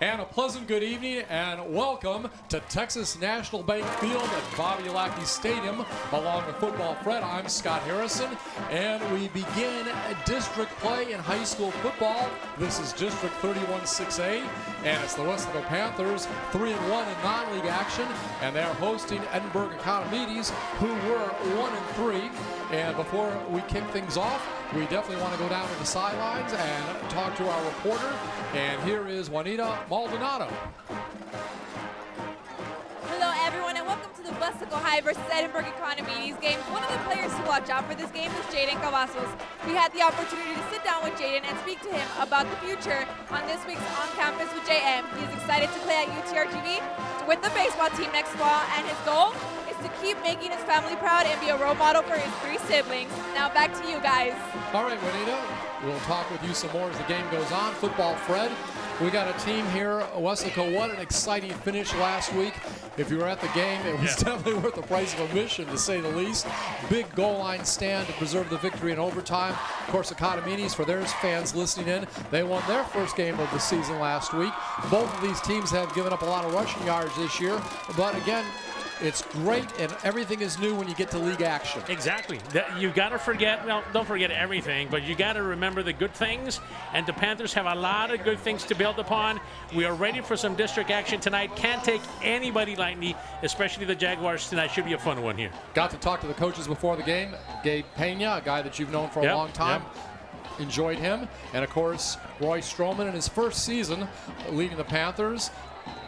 And a pleasant good evening and welcome to Texas National Bank Field at Bobby Lackey Stadium. Along with Football Fred, I'm Scott Harrison, and we begin district play in high school football. This is District 31-6A, and it's the Weslaco Panthers, 3-1 in non-league action, and they're hosting Edinburg Economedes, who were 1-3. And before we kick things off, we definitely want to go down to the sidelines and talk to our reporter. And here is Juanita Maldonado. Hello, everyone, and welcome to the Weslaco High versus Edinburg Economedes game. One of the players to watch out for this game is Jaden Cavazos. We had the opportunity to sit down with Jaden and speak to him about the future on this week's On Campus with JM. He's excited to play at UTRGV with the baseball team next fall, and his goal is to keep making his family proud and be a role model for his 3 siblings. Now back to you guys. All right, Juanita, we'll talk with you some more as the game goes on. Football Fred, we got a team here, Weslaco. What an exciting finish last week. If you were at the game, it was definitely worth the price of admission, to say the least. Big goal line stand to preserve the victory in overtime. Of course, Economedes, for their fans listening in, they won their first game of the season last week. Both of these teams have given up a lot of rushing yards this year, but again, it's great, and everything is new when you get to league action. Exactly. You got to forget, well, don't forget everything, but you got to remember the good things, and the Panthers have a lot of good things to build upon. We are ready for some district action tonight. Can't take anybody lightly, especially the Jaguars tonight. Should be a fun one here. Got to talk to the coaches before the game. Gabe Pena, a guy that you've known for a long time. Enjoyed him. And, of course, Roy Stroman in his first season leading the Panthers.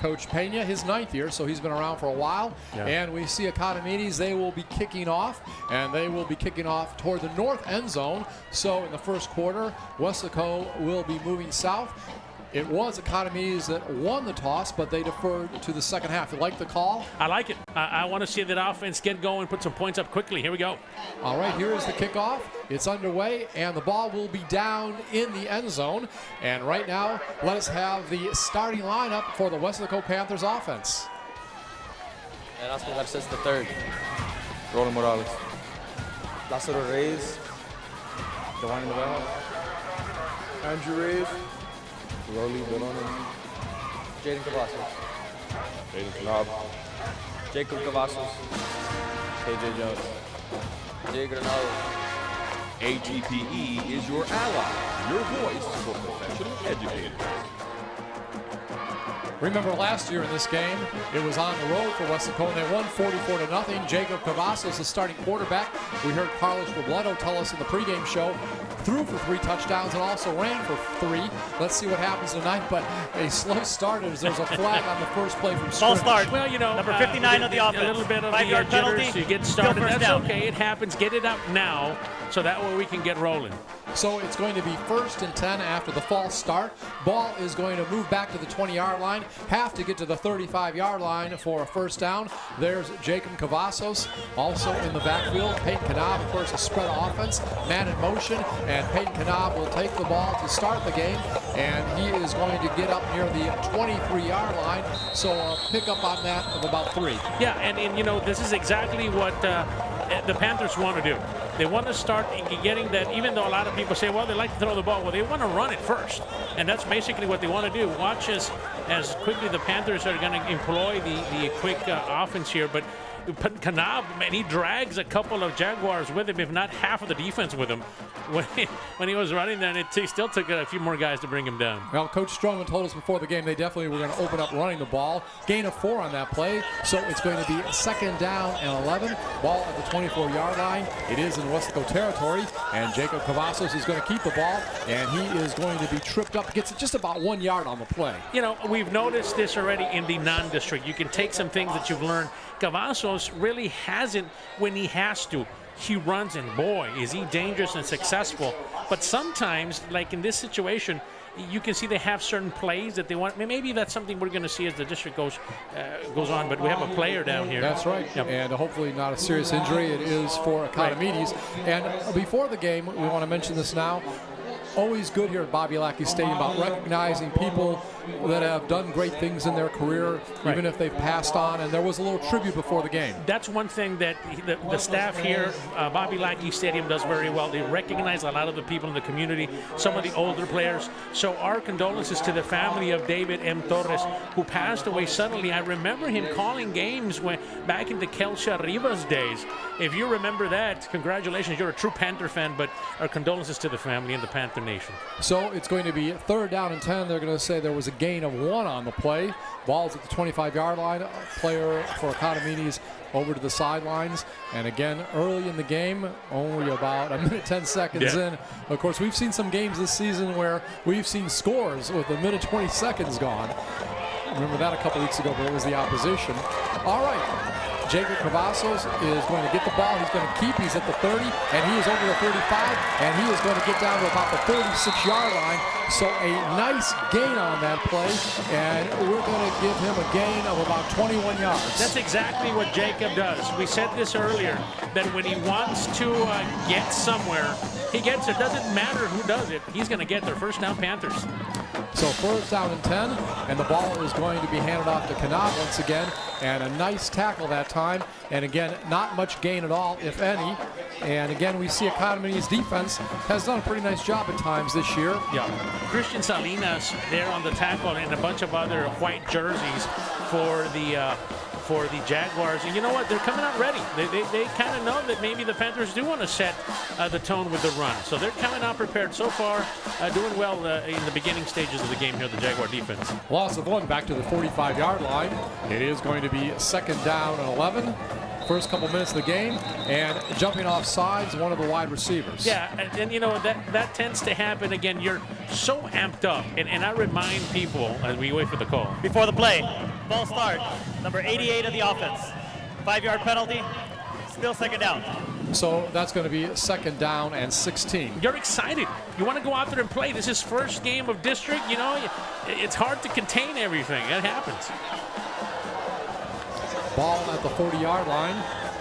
Coach Pena, his 9th year, so he's been around for a while. And we see Economedes, they will be kicking off, and they will be kicking off toward the north end zone. So in the first quarter, Weslaco will be moving south. It was Economedes that won the toss, but they deferred to the second half. You like the call? I like it. I want to see that offense get going, put some points up quickly. Here we go. All right, here is the kickoff. It's underway, and the ball will be down in the end zone. And right now, let us have the starting lineup for the Weslaco Panthers offense. Erasmo Garces III, Roland Morales, Lázaro Reyes, Giovanni Novella, Andrew Reyes, Rolly Belona, Jaden Cavazos, Jaden Knob, Jacob Cavazos, KJ Jones, Jay Granado. AGPE is your ally, your voice for professional educators. Remember last year in this game, it was on the road for Weslaco, and they won 44-0. Jacob Cavazos, the starting quarterback. We heard Carlos Robledo tell us in the pregame show, threw for 3 touchdowns and also ran for 3. Let's see what happens tonight, but a slow start as there's a flag on the first play from scrimmage. False start. Well, you know, number 59 of the offense. A little bit of 5-yard penalty. Jitters, you get started. That's down. okay. It happens. Get it up now, so that way we can get rolling. So it's going to be 1st and 10 after the false start. Ball is going to move back to the 20-yard line. Have to get to the 35-yard line for a first down. There's Jacob Cavazos also in the backfield. Peyton Knab, of course, a spread offense, man in motion, and Peyton Knab will take the ball to start the game, and he is going to get up near the 23-yard line. So a pickup on that of about 3. Yeah, and you know, this is exactly what the Panthers want to do. They want to start getting that, even though a lot of people say, well, they like to throw the ball. Well, they want to run it first. And that's basically what they want to do. Watch as quickly the Panthers are going to employ the quick offense here. But Knab, man, he drags a couple of Jaguars with him, if not half of the defense with him. When he was running there, and it still took a few more guys to bring him down. Well, Coach Stroman told us before the game they definitely were going to open up running the ball. Gain of 4 on that play, so it's going to be 2nd down and 11. Ball at the 24-yard line. It is in Weslaco territory, and Jacob Cavazos is going to keep the ball, and he is going to be tripped up. Gets just about 1 yard on the play. You know, we've noticed this already in the non-district. You can take some things that you've learned. Cavazos really hasn't when he has to. He runs, and boy, is he dangerous and successful. But sometimes, like in this situation, you can see they have certain plays that they want. Maybe that's something we're going to see as the district goes on. But we have a player down here. That's right, and hopefully not a serious injury. It is for Economedes. And before the game, we want to mention this now. always good here at Bobby-Lackey Stadium about recognizing people that have done great things in their career, even if they've passed on. And there was a little tribute before the game. That's one thing that the staff here, Bobby-Lackey Stadium, does very well. They recognize a lot of the people in the community, some of the older players. So our condolences to the family of David M. Torres, who passed away suddenly. I remember him calling games back in the Kelsha Rivas days. If you remember that, congratulations. You're a true Panther fan, but our condolences to the family and the Panther Nation. So it's going to be 3rd down and 10. They're going to say there was a gain of 1 on the play. Ball's at the 25-yard line. Player for Economedes over to the sidelines. And again, early in the game, only about a minute 10 seconds in. Of course, we've seen some games this season where we've seen scores with a minute 20 seconds gone. Remember that a couple weeks ago, but it was the opposition. All right. Jacob Cavazos is going to get the ball. He's going to keep. He's at the 30, and he is over the 35, and he is going to get down to about the 36-yard line. So a nice gain on that play, and we're going to give him a gain of about 21 yards. That's exactly what Jacob does. We said this earlier, that when he wants to get somewhere, he gets it. Doesn't matter who does it. He's going to get there. First down, Panthers. So 1st down and 10, and the ball is going to be handed off to Kanab once again, and a nice tackle that time. And again, not much gain at all, if any. And again, we see Economedes' defense has done a pretty nice job at times this year. Yeah, Christian Salinas there on the tackle, and a bunch of other white jerseys for the Jaguars. And you know what? They're coming out ready. They kind of know that maybe the Panthers do want to set the tone with the run. So they're coming out prepared so far, doing well in the beginning stages of the game here, the Jaguar defense. Loss of 1 back to the 45-yard line. It is going to be 2nd down and 11. First couple minutes of the game, and jumping off sides, one of the wide receivers. Yeah, and you know, that tends to happen. Again, you're so amped up, and I remind people as we wait for the call. Before the play, ball start, number 88 of the offense. 5-yard penalty, still 2nd down. So that's going to be 2nd down and 16. You're excited. You want to go out there and play. This is first game of district. You know, it's hard to contain everything. It happens. Ball at the 40-yard line,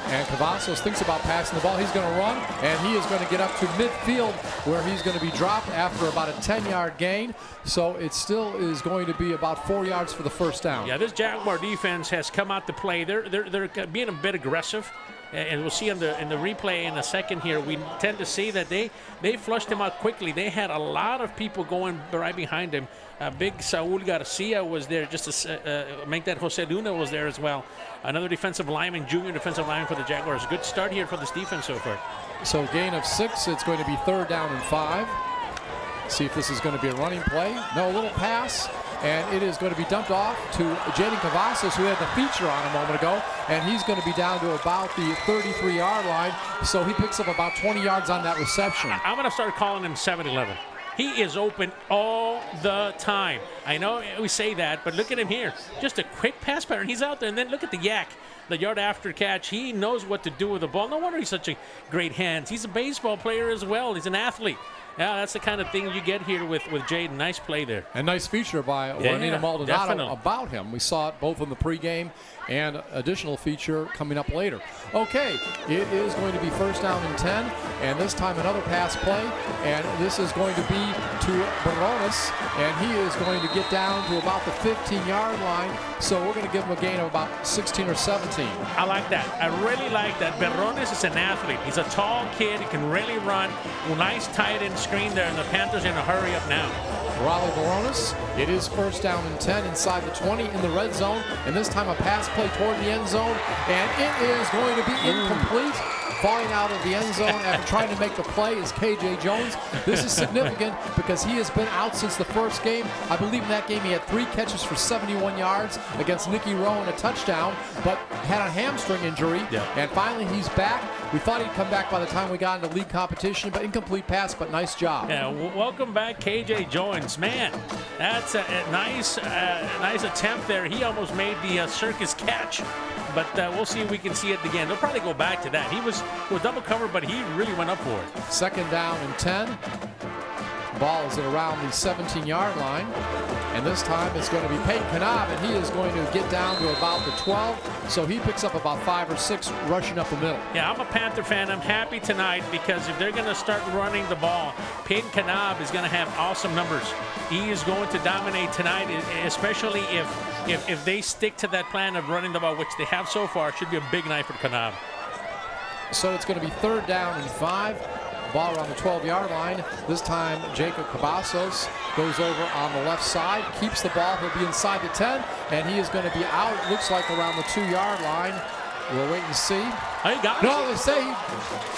and Cavazos thinks about passing the ball. He's going to run, and he is going to get up to midfield where he's going to be dropped after about a 10-yard gain. So it still is going to be about 4 yards for the first down. Yeah, this Jaguar defense has come out to play. They're being a bit aggressive. And we'll see in the replay in a second here, we tend to see that they flushed him out quickly. They had a lot of people going right behind him. Big Saul Garcia was there just to make that. Jose Luna was there as well. Another defensive lineman, junior defensive lineman for the Jaguars. Good start here for this defense so far. So gain of 6. It's going to be 3rd down and 5. See if this is going to be a running play. No, a little pass. And it is going to be dumped off to Jaden Cavazos, who had the feature on a moment ago. And he's going to be down to about the 33-yard line. So he picks up about 20 yards on that reception. I'm going to start calling him 7-11. He is open all the time. I know we say that, but look at him here. Just a quick pass pattern. He's out there, and then look at the yak, the yard after catch. He knows what to do with the ball. No wonder he's such a great hands. He's a baseball player as well. He's an athlete. Yeah, that's the kind of thing you get here with Jaden. Nice play there. A nice feature by Juanita Maldonado definitely about him. We saw it both in the pregame and additional feature coming up later. Okay, it is going to be 1st down and 10, and this time another pass play, and this is going to be to Barones, and he is going to get down to about the 15-yard line, so we're going to give him a gain of about 16 or 17. I like that. I really like that. Barones is an athlete. He's a tall kid. He can really run. Nice tight end screen there, and the Panthers are in a hurry up now. Raleigh Barones, it is 1st down and 10 inside the 20 in the red zone, and this time a pass play toward the end zone, and it is going to be incomplete. Falling out of the end zone after trying to make the play is KJ Jones. This is significant because he has been out since the first game. I believe in that game he had 3 catches for 71 yards against Nicky Rowe and a touchdown, but had a hamstring injury, and finally he's back. We thought he'd come back by the time we got into league competition, but incomplete pass, but nice job. Yeah, welcome back, KJ Jones. Man, that's a nice attempt there. He almost made the circus catch, but we'll see if we can see it again. They'll probably go back to that. He was double cover, but he really went up for it. 2nd down and 10. Ball is at around the 17-yard line. And this time it's going to be Peyton Knab, and he is going to get down to about the 12. So he picks up about 5 or 6 rushing up the middle. Yeah, I'm a Panther fan. I'm happy tonight because if they're going to start running the ball, Peyton Knab is going to have awesome numbers. He is going to dominate tonight, especially if they stick to that plan of running the ball, which they have so far. It should be a big night for Knab. So it's going to be 3rd down and 5. Ball around the 12-yard line. This time, Jacob Cavazos goes over on the left side, keeps the ball. He'll be inside the 10, and he is going to be out, looks like around the 2-yard line. We'll wait and see. Oh, he got it. No, they say he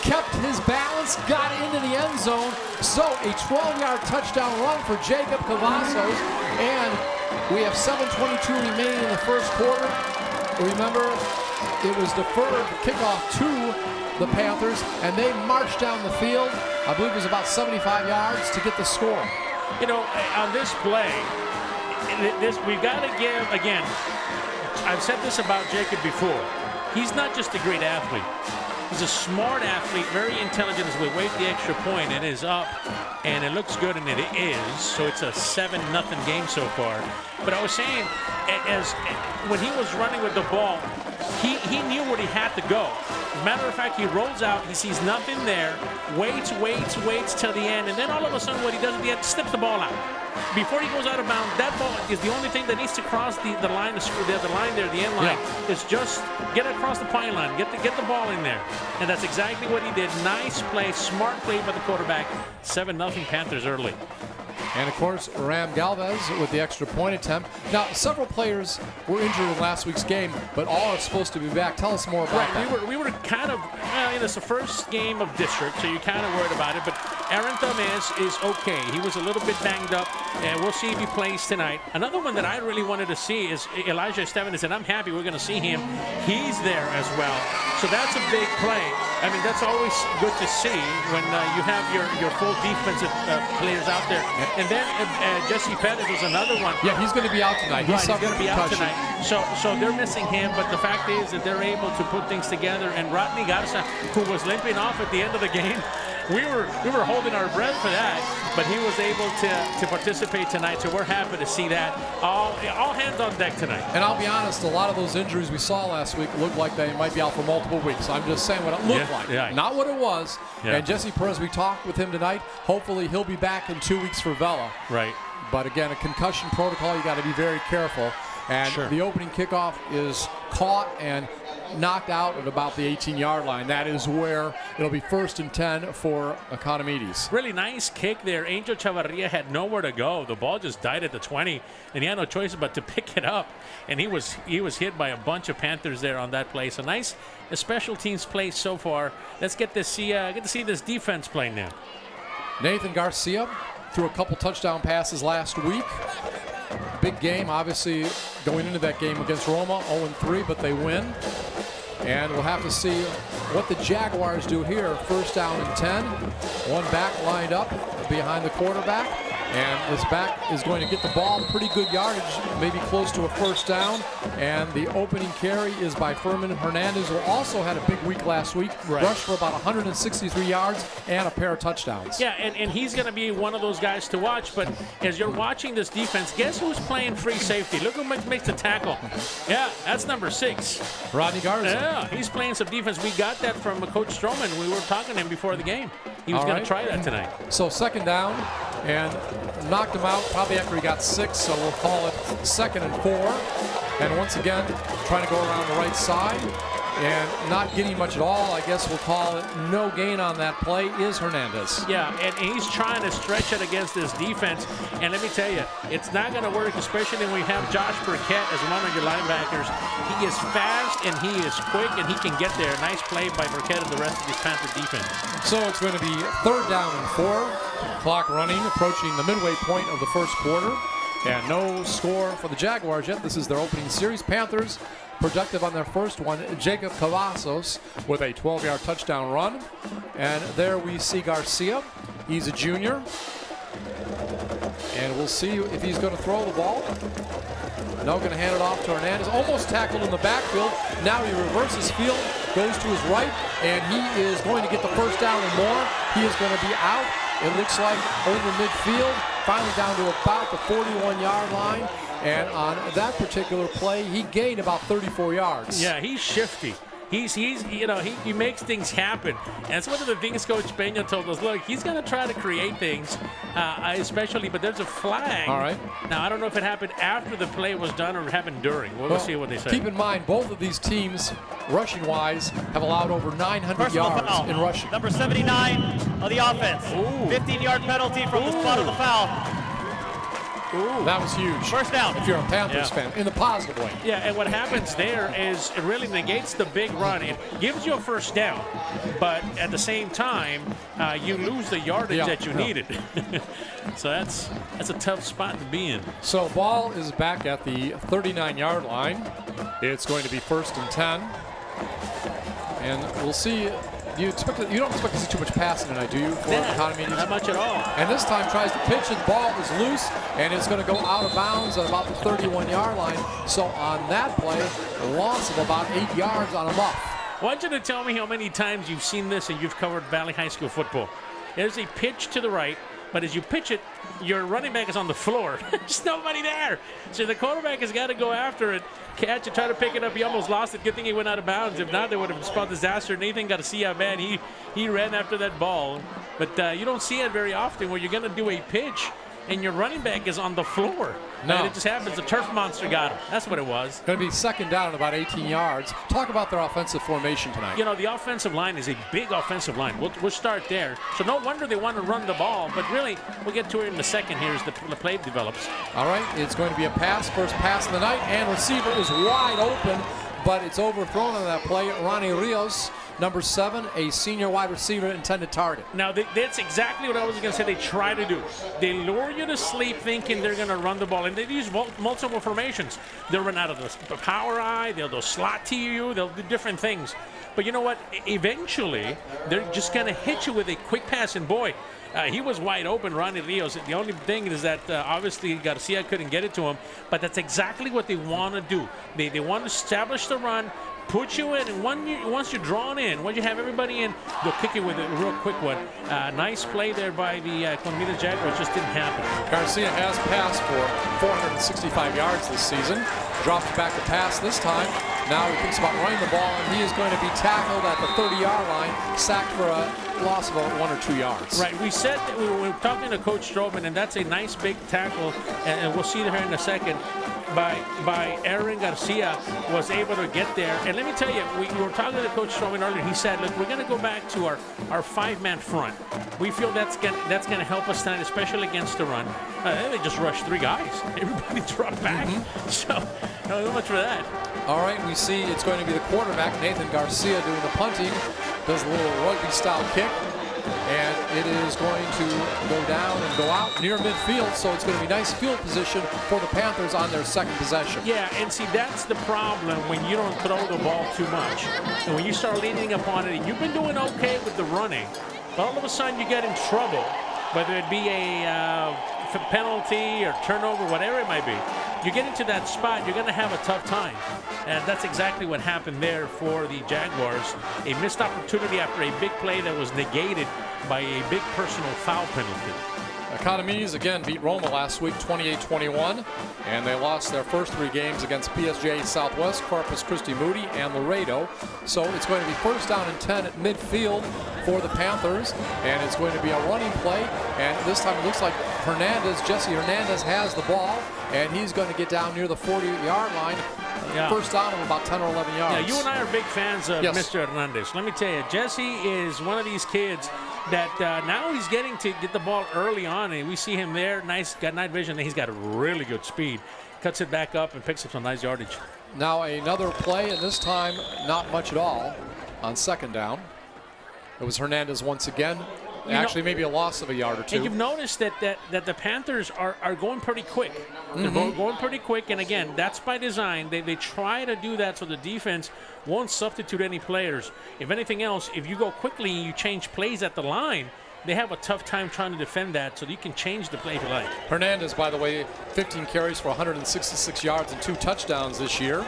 kept his balance, got into the end zone. So a 12-yard touchdown run for Jacob Cavazos, and we have 7:22 remaining in the first quarter. Remember, it was deferred kickoff to the Panthers, and they marched down the field. I believe it was about 75 yards to get the score. You know, on this play, we've got to give, again, I've said this about Jacob before. He's not just a great athlete. He's a smart athlete, very intelligent as we wait the extra point. It is up, and it looks good, and it is. So it's a 7-0 game so far. But I was saying, when he was running with the ball, he knew where he had to go. As a matter of fact, he rolls out, he sees nothing there, waits till the end, and then all of a sudden what he does at the end, slips the ball out. Before he goes out of bounds, that ball is the only thing that needs to cross the line, the line there, the end line. Yeah. It's just get across the point line, get the ball in there. And that's exactly what he did. Nice play, smart play by the quarterback. 7-0 Panthers early. And, of course, Ram Galvez with the extra point attempt. Now, several players were injured in last week's game, but all are supposed to be back. Tell us more about that. We were kind of, it's the first game of district, so you're kind of worried about it. But Aaron Tamez is okay. He was a little bit banged up, and we'll see if he plays tonight. Another one that I really wanted to see is Elijah Esteban, and I'm happy we're going to see him. He's there as well. So that's a big play. I mean, that's always good to see when you have your full defensive players out there. And then Jesse Pettis was another one. Yeah, he's going to be out tonight. He's going to be out tonight. So they're missing him, but the fact is that they're able to put things together. And Rodney Garza, who was limping off at the end of the game, we were holding our breath for that, but he was able to participate tonight. So we're happy to see that. All hands on deck tonight. And I'll be honest, a lot of those injuries we saw last week looked like they might be out for multiple weeks. I'm just saying what it looked like, not what it was. Yeah. And Jesse Perez, we talked with him tonight. Hopefully he'll be back in 2 weeks for Vela. Right. But again, a concussion protocol, you got to be very careful. And the opening kickoff is caught and knocked out at about the 18-yard line. That is where it'll be 1st and 10 for Economedes. Really nice kick there. Angel Chavarria had nowhere to go. The ball just died at the 20, and he had no choice but to pick it up. And he was hit by a bunch of Panthers there on that play. So nice special teams play so far. Let's get to see this defense play now. Nathan Garcia threw a couple touchdown passes last week. Big game, obviously, going into that game against Roma, 0-3, but they win. And we'll have to see what the Jaguars do here. 1st down and 10. One back lined up behind the quarterback. And this back is going to get the ball pretty good yardage, maybe close to a 1st down. And the opening carry is by Furman Hernandez, who also had a big week last week. Rushed for about 163 yards and a pair of touchdowns. Yeah, and he's going to be one of those guys to watch. But as you're watching this defense, guess who's playing free safety? Look who makes the tackle. Yeah, that's number 6. Rodney Garza. Yeah, he's playing some defense. We got that from Coach Stroman. We were talking to him before the game. He was going to try that tonight. So 2nd down, and knocked him out probably after he got 6, so we'll call it 2nd and 4. And once again, trying to go around the right side and not getting much at all. I guess we'll call it no gain on that play is Hernandez. Yeah, and he's trying to stretch it against this defense. And let me tell you, it's not going to work, especially when we have Josh Burkett as one of your linebackers. He is fast and he is quick and he can get there. Nice play by Burkett and the rest of this Panther defense. So it's going to be 3rd down and 4. Clock running, approaching the midway point of the first quarter. And no score for the Jaguars yet. This is their opening series. Panthers productive on their first one. Jacob Cavazos with a 12-yard touchdown run. And there we see Garcia. He's a junior. And we'll see if he's going to throw the ball. No, going to hand it off to Hernandez. Almost tackled in the backfield. Now he reverses field, goes to his right, and he is going to get the 1st down and more. He is going to be out it looks like, over midfield, finally down to about the 41-yard line. And on that particular play, he gained about 34 yards. Yeah, he's shifty. He's you know, he makes things happen. And it's one of the things Coach Peña told us, look, he's going to try to create things, especially, but there's a flag. All right. Now, I don't know if it happened after the play was done or it happened during. We'll see what they say. Keep in mind, both of these teams, rushing-wise, have allowed over 900 Personal yards foul. in rushing. Number 79 of the offense. 15-yard penalty from the spot of the foul. Ooh. That was huge. First down. If you're a Panthers fan, in the positive way. Yeah, and what happens there is it really negates the big run. It gives you a first down, but at the same time, you lose the yardage that you needed. So that's a tough spot to be in. So ball is back at the 39-yard line. It's going to be 1st and 10. And we'll see. You don't expect to see too much passing tonight, do you, for Economedes? Not much at all. And this time tries to pitch, and the ball is loose, and it's going to go out of bounds at about the 31-yard line. So on that play, loss of about 8 yards on a muff. I want you to tell me how many times you've seen this and you've covered Valley High School football. There's a pitch to the right, but as you pitch it, your running back is on the floor. There's nobody there. So the quarterback has got to go after it, catch it, try to pick it up. He almost lost it. Good thing he went out of bounds. If not, they would have spelled disaster. Nathan got to see how bad he ran after that ball. But you don't see it very often where you're going to do a pitch and your running back is on the floor. No. And it just happens. The turf monster got him. That's what it was. Going to be 2nd down at about 18 yards. Talk about their offensive formation tonight. You know, the offensive line is a big offensive line. We'll start there. So no wonder they want to run the ball, but really, we'll get to it in a second here as the play develops. All right, it's going to be a pass, first pass of the night, and receiver is wide open, but it's overthrown on that play. Ronnie Rios, number 7, a senior wide receiver, intended target. Now, that's exactly what I was going to say they try to do. They lure you to sleep thinking they're going to run the ball, and they use multiple formations. They'll run out of the power eye, they'll slot to you, they'll do different things. But you know what? Eventually, they're just going to hit you with a quick pass, and boy, he was wide open, Ronnie Rios. The only thing is that obviously Garcia couldn't get it to him, but that's exactly what they want to do. They want to establish the run, put you in, and once you're drawn in, once you have everybody in, they'll kick you with a real quick one. Nice play there by the Economedes Jaguars, just didn't happen. Garcia has passed for 465 yards this season. Drops back to pass this time. Now he thinks about running the ball, and he is going to be tackled at the 30-yard line, sacked for a loss of about 1 or 2 yards. Right, we said that we were talking to Coach Strobin, and that's a nice big tackle, and we'll see her in a second. By Aaron Garcia was able to get there. And let me tell you, we were talking to Coach Strowman earlier. He said, look, we're going to go back to our 5-man front. We feel that's going to help us tonight, especially against the run. They just rushed 3 guys. Everybody dropped back. So, not much for that. All right, we see it's going to be the quarterback, Nathan Garcia, doing the punting. Does a little rugby-style kick. And it is going to go down and go out near midfield, so it's going to be nice field position for the Panthers on their 2nd possession. Yeah, and see, that's the problem when you don't throw the ball too much. And when you start leaning upon it, and you've been doing okay with the running, but all of a sudden you get in trouble, whether it be a penalty or turnover, whatever it might be. You get into that spot, you're going to have a tough time. And that's exactly what happened there for the Jaguars. A missed opportunity after a big play that was negated by a big personal foul penalty. Economedes again beat Roma last week 28-21, and they lost their first 3 games against PSJ Southwest, Corpus Christi Moody, and Laredo. So it's going to be 1st down and 10 at midfield for the Panthers, and it's going to be a running play. And this time it looks like Jesse Hernandez has the ball, and he's going to get down near the 40-yard line. Yeah. 1st down of about 10 or 11 yards. Yeah, you and I are big fans of Yes. Mr. Hernandez. Let me tell you, Jesse is one of these kids that now he's getting to get the ball early on, and we see him there. Got night vision, and he's got a really good speed. Cuts it back up and picks up some nice yardage. Now another play, and this time not much at all on 2nd down. It was Hernandez once again. Actually, maybe a loss of a yard or 2. And you've noticed that the Panthers are going pretty quick. They're going pretty quick, and again, that's by design. They try to do that so the defense won't substitute any players. If anything else, if you go quickly and you change plays at the line, they have a tough time trying to defend that, so you can change the play if you like. Hernandez, by the way, 15 carries for 166 yards and 2 touchdowns this year.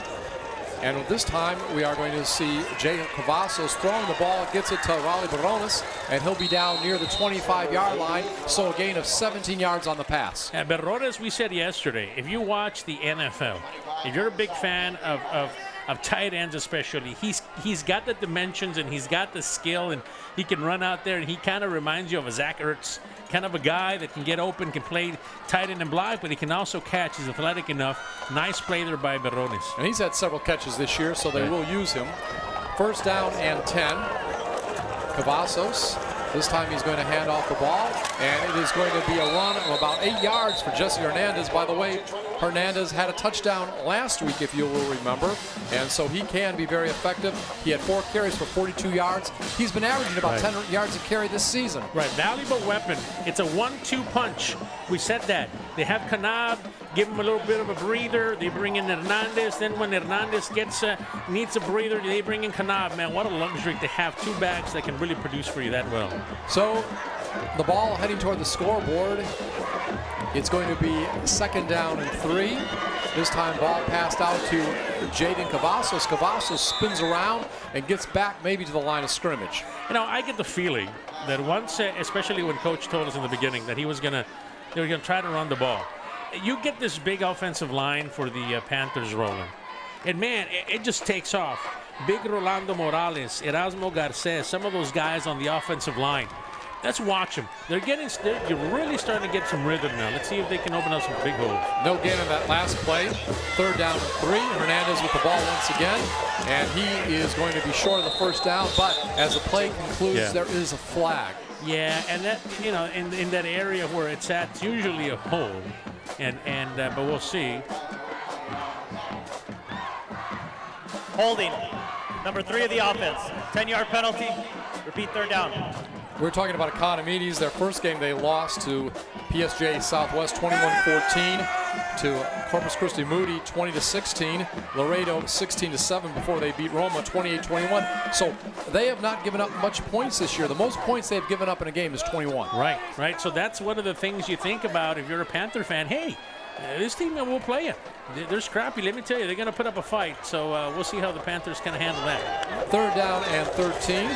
And this time we are going to see Jacob Cavazos throwing the ball, gets it to Raleigh Barones, and he'll be down near the 25-yard line, so a gain of 17 yards on the pass. Yeah, Barones, we said yesterday, if you watch the NFL, if you're a big fan of tight ends especially, he's got the dimensions and he's got the skill, and he can run out there, and he kind of reminds you of a Zach Ertz, kind of a guy that can get open, can play tight end and block, but he can also catch. He's athletic enough. Nice play there by Barones. And he's had several catches this year, so they will use him. First down and 10. Cavazos. This time he's going to hand off the ball, and it is going to be a run of about 8 yards for Jesse Hernandez. By the way, Hernandez had a touchdown last week, if you will remember, and so he can be very effective. He had 4 carries for 42 yards. He's been averaging about 10 yards a carry this season. Right, valuable weapon. It's a 1-2 punch. We said that. They have Kanab, give him a little bit of a breather. They bring in Hernandez. Then when Hernandez needs a breather, they bring in Kanab. Man, what a luxury to have 2 backs that can really produce for you that well. So the ball heading toward the scoreboard. It's going to be second down and 3. This time ball passed out to Jaden Cavazos. Cavazos spins around and gets back maybe to the line of scrimmage. You know, I get the feeling that once, especially when Coach told us in the beginning that they were going to try to run the ball. You get this big offensive line for the Panthers rolling. And, man, it just takes off. Big Rolando Morales, Erasmo Garces, some of those guys on the offensive line. Let's watch them. You're really starting to get some rhythm now. Let's see if they can open up some big holes. No gain on that last play. Third down and 3. Hernandez with the ball once again. And he is going to be short of the first down. But as the play concludes, there is a flag. Yeah, and that, you know, in that area where it's at, it's usually a hole. But we'll see. Holding. Number 3 of the offense. 10-yard penalty. Repeat third down. We're talking about Economedes. Their first game they lost to PSJ Southwest 21-14, to Corpus Christi Moody 20-16, Laredo 16-7 before they beat Roma 28-21. So they have not given up much points this year. The most points they've given up in a game is 21. Right. So that's one of the things you think about if you're a Panther fan. Hey, this team will play you. They're scrappy. Let me tell you, they're going to put up a fight. So we'll see how the Panthers can handle that. Third down and 13.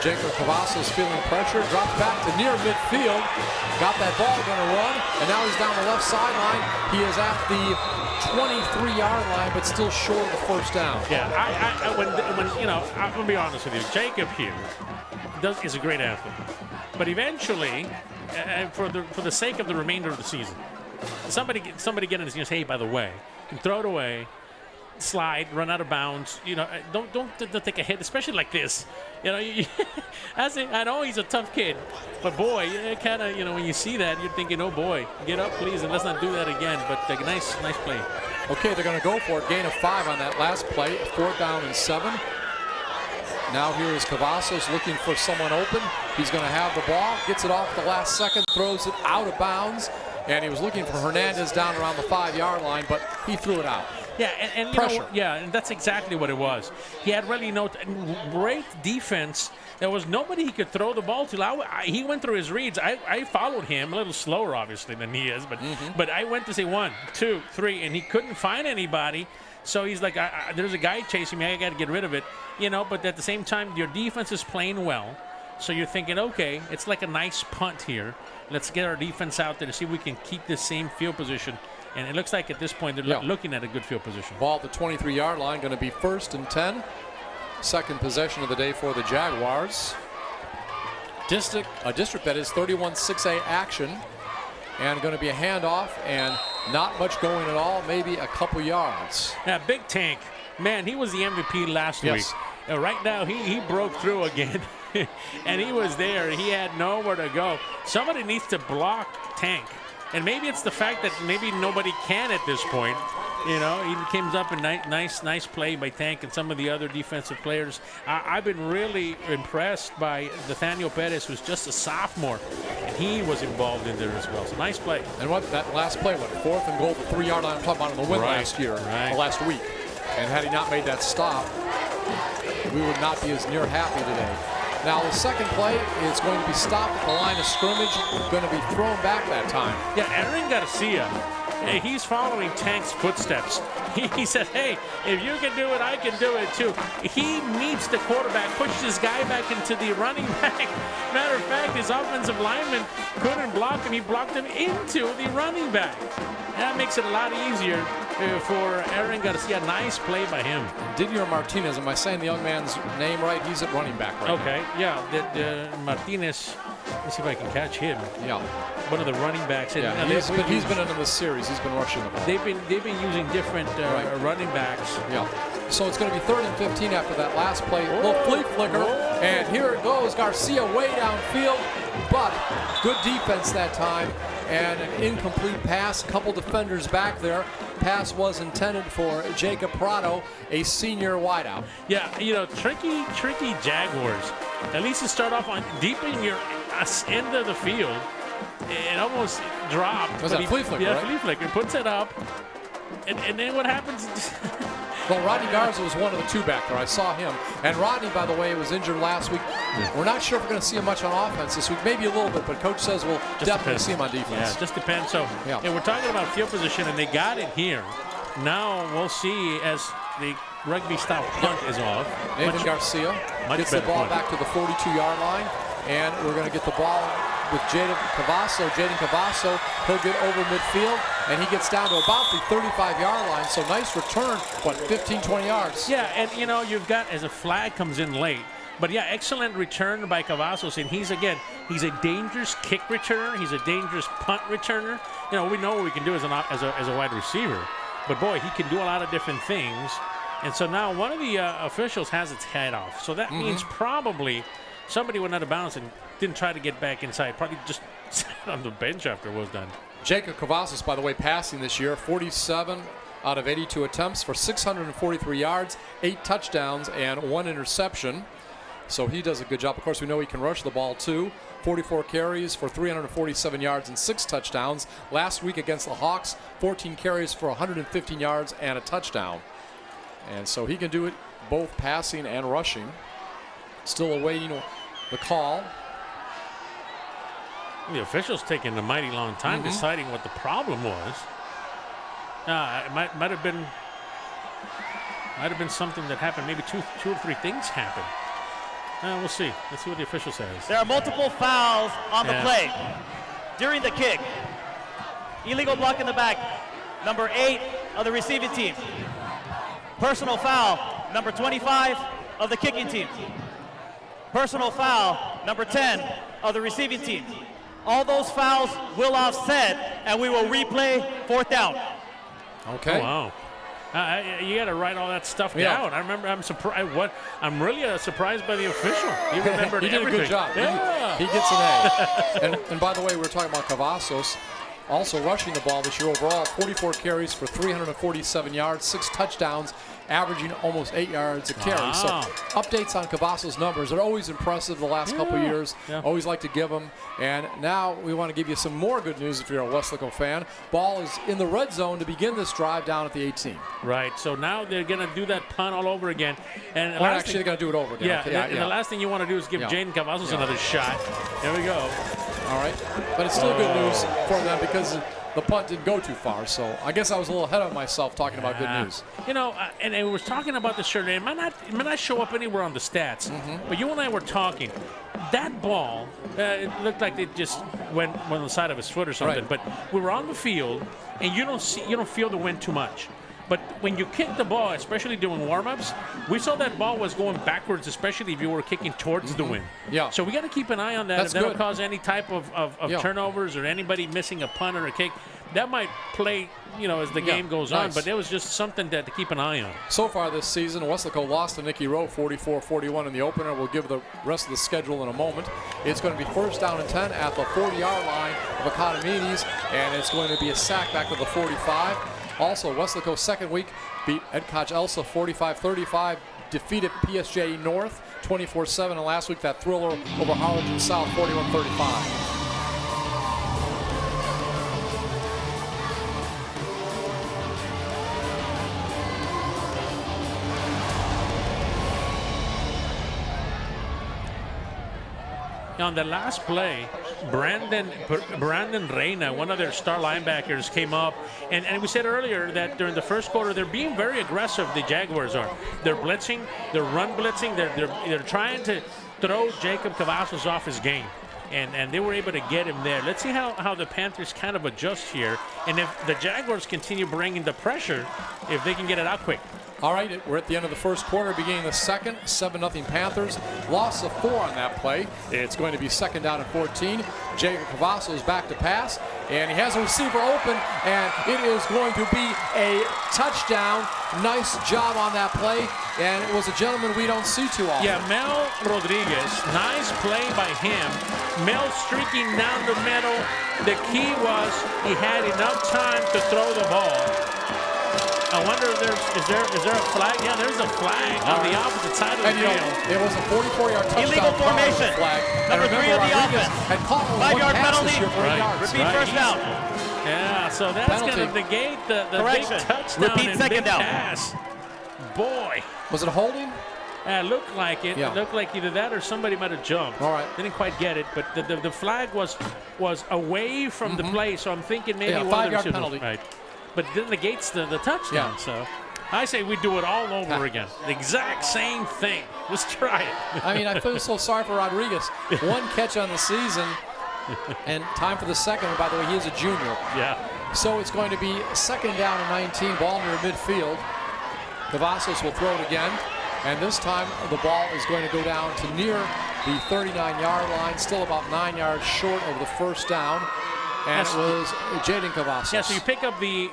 Jacob Cavazos feeling pressure, drops back to near midfield, got that ball going to run, and now he's down the left sideline. He is at the 23-yard line, but still short of the first down. Yeah, when you know, I'm going to be honest with you. Jacob here is a great athlete, but eventually, for the sake of the remainder of the season, somebody get in his ears. Hey, by the way, you can throw it away, slide, run out of bounds. You know, don't take a hit, especially like this. You know, I know he's a tough kid, but boy, kind of, you know, when you see that, you're thinking, oh boy, get up, please, and let's not do that again. But nice play. Okay, they're going to go for it. Gain of 5 on that last play. 4th down and 7. Now here is Cavazos looking for someone open. He's going to have the ball, gets it off the last second, throws it out of bounds, and he was looking for Hernandez down around the 5-yard line, but he threw it out. Yeah, and you know, yeah, and that's exactly what it was. He had really no great defense. There was nobody he could throw the ball to. He went through his reads. I followed him a little slower, obviously, than he is, but I went to say 1, 2, 3, and he couldn't find anybody. So he's like, there's a guy chasing me. I got to get rid of it, you know. But at the same time, your defense is playing well. So you're thinking, okay, it's like a nice punt here. Let's get our defense out there to see if we can keep this same field position. And it looks like at this point they're looking at a good field position. Ball at the 23-yard line, going to be 1st and 10. Second possession of the day for the Jaguars. A district that is 31-6A action. And going to be a handoff and not much going at all, maybe a couple yards. Yeah, Big Tank. Man, he was the MVP last week. Right now, he broke through again. And he was there. He had nowhere to go. Somebody needs to block Tank. And maybe it's the fact that maybe nobody can at this point. You know, he comes up and nice play by Tank and some of the other defensive players. I've been really impressed by Nathaniel Perez, who's just a sophomore, and he was involved in there as well. So nice play. And what that last play, 4th and goal, the 3-yard line, I'm talking about in the win last year, last week. And had he not made that stop, we would not be as near happy today. Now, the second play is going to be stopped at the line of scrimmage, going to be thrown back that time. Yeah, Aaron Garcia, hey, he's following Tank's footsteps. He says, hey, if you can do it, I can do it too. He meets the quarterback, pushes his guy back into the running back. Matter of fact, his offensive lineman couldn't block him. He blocked him into the running back. That makes it a lot easier for Aaron Garcia. Nice play by him. Didier Martinez, am I saying the young man's name right? He's at running back right Okay, yeah, the Martinez, let's see if I can catch him. now. Yeah. One of the running backs. Yeah, And he's been in this series. He's been rushing the ball. they've been using different running backs. Yeah. So it's going to be 3rd and 15 after that last play. Little flea flicker. And here it goes. Garcia way downfield. But good defense that time. And an incomplete pass. Couple defenders back there. Pass was intended for Jacob Prado, a senior wideout. Yeah, tricky Jaguars. At least you start off on deep in your end of the field. It almost dropped. Was that flea flicker, Yeah, right? flea flicker. Puts it up. And then what happens? Well, Rodney Garza was one of the two back there. I saw him. And Rodney, by the way, was injured last week. We're not sure if we're going to see him much on offense this week. Maybe a little bit, but Coach says we'll definitely see him on defense. Yeah, it just depends. So, Yeah. and we're talking about field position, and they got it here. Now we'll see as the rugby-style punt is off. Nathan Garcia gets the better ball punt. back to the 42-yard line. And we're going to get the ball with Jaden Cavasso. Jaden Cavasso, he'll get over midfield, and he gets down to about the 35-yard line. So nice return, 15, 20 yards. Yeah, and you've got, as a flag comes in late, but yeah, excellent return by Cavazos, and he's a dangerous kick returner. He's a dangerous punt returner. We know what we can do as a wide receiver, but boy, he can do a lot of different things. And so now one of the officials has its head off. So that means probably somebody went out of bounds and didn't try to get back inside. Probably just sat on the bench after it was done. Jacob Cavazos, by the way, passing this year, 47 out of 82 attempts for 643 yards, 8 touchdowns, and 1 interception. So he does a good job. Of course, we know he can rush the ball too. 44 carries for 347 yards and 6 touchdowns. Last week against the Hawks, 14 carries for 115 yards and a touchdown. And so he can do it both passing and rushing. Still awaiting the call. The officials taking a mighty long time deciding what the problem was. It might have been something that happened. Maybe two or three things happened. We'll see. Let's see what the official says. There are multiple fouls on the play. During the kick, illegal block in the back, number 8 of the receiving team. Personal foul, number 25 of the kicking team. Personal foul, number 10 of the receiving team. All those fouls will offset, and we will replay 4th down. Okay. Oh, wow. You got to write all that stuff down. I remember. I'm surprised. I'm really surprised by the official. He remembered He did everything. a good job. Yeah. He gets an A. and by the way, we were talking about Cavazos. Also rushing the ball this year overall, 44 carries for 347 yards, 6 touchdowns, averaging almost 8 yards a carry. So updates on Cavazos' numbers are always impressive the last couple years. Yeah. Always like to give them. And now we want to give you some more good news if you're a Weslaco fan. Ball is in the red zone to begin this drive down at the 18. Right. So now they're going to do that punt all over again. And Or actually, they're going to do it over again. Yeah, Okay, and the last thing you want to do is give Jaden Cavazos another shot. There we go. All right. But it's still good news for them because the punt didn't go too far. So I guess I was a little ahead of myself talking about good news. And I was talking about this earlier. It might not show up anywhere on the stats, but you and I were talking. That ball, it looked like it just went on the side of his foot or something. Right. But we were on the field, and you don't feel the wind too much. But when you kick the ball, especially doing warm-ups, we saw that ball was going backwards, especially if you were kicking towards the wind. Yeah. So we got to keep an eye on that. That's if that'll good. cause any type of turnovers or anybody missing a punt or a kick, that might play, as the game goes on. But it was just something to keep an eye on. So far this season, Weslaco lost to Nicky Rowe 44-41 in the opener. We'll give the rest of the schedule in a moment. It's going to be 1st down and 10 at the 40-yard line of Economedes, and it's going to be a sack back to the 45. Also, Weslaco second week beat Edcotch Elsa 45-35, defeated PSJ North 24-7, and last week that thriller over Harlingen South 41-35. On the last play, Brandon Reina, one of their star linebackers, came up, and we said earlier that during the first quarter they're being very aggressive. The Jaguars are. They're blitzing, they're run blitzing, they're trying to throw Jacob Cavazos off his game, and they were able to get him there. Let's see how the Panthers kind of adjust here, and if the Jaguars continue bringing the pressure, if they can get it out quick. All right, we're at the end of the first quarter, beginning the second. 7-0 Panthers. Loss of 4 on that play. It's going to be second down and 14. Jacob Cavazos is back to pass, and he has a receiver open, and it is going to be a touchdown. Nice job on that play, and it was a gentleman we don't see too often. Yeah, Mel Rodriguez, nice play by him. Mel streaking down the middle. The key was he had enough time to throw the ball. I wonder if is there a flag? Yeah, there's a flag on the opposite side of the field. It was a 44-yard touchdown. Illegal formation. Flag. Number 3 of the offense. 5-yard penalty. Repeat first down. Yeah, so that's going to negate the big touchdown and second big down. pass. Boy. Was it a holding? It looked like it. Yeah. It looked like either that or somebody might have jumped. All right. Didn't quite get it, but the flag was away from the play, so I'm thinking maybe one of the 5-yard receivers. penalty. Right. But then negates the touchdown. Yeah. So I say we do it all over again. The exact same thing. Let's try it. I mean, I feel so sorry for Rodriguez. One catch on the season, and time for the second. And by the way, he is a junior. Yeah. So it's going to be second down and 19, ball near midfield. Cavazos will throw it again, and this time the ball is going to go down to near the 39-yard line, still about 9 yards short of the first down. And it was Jaden Cavazos. Yeah, so you pick up the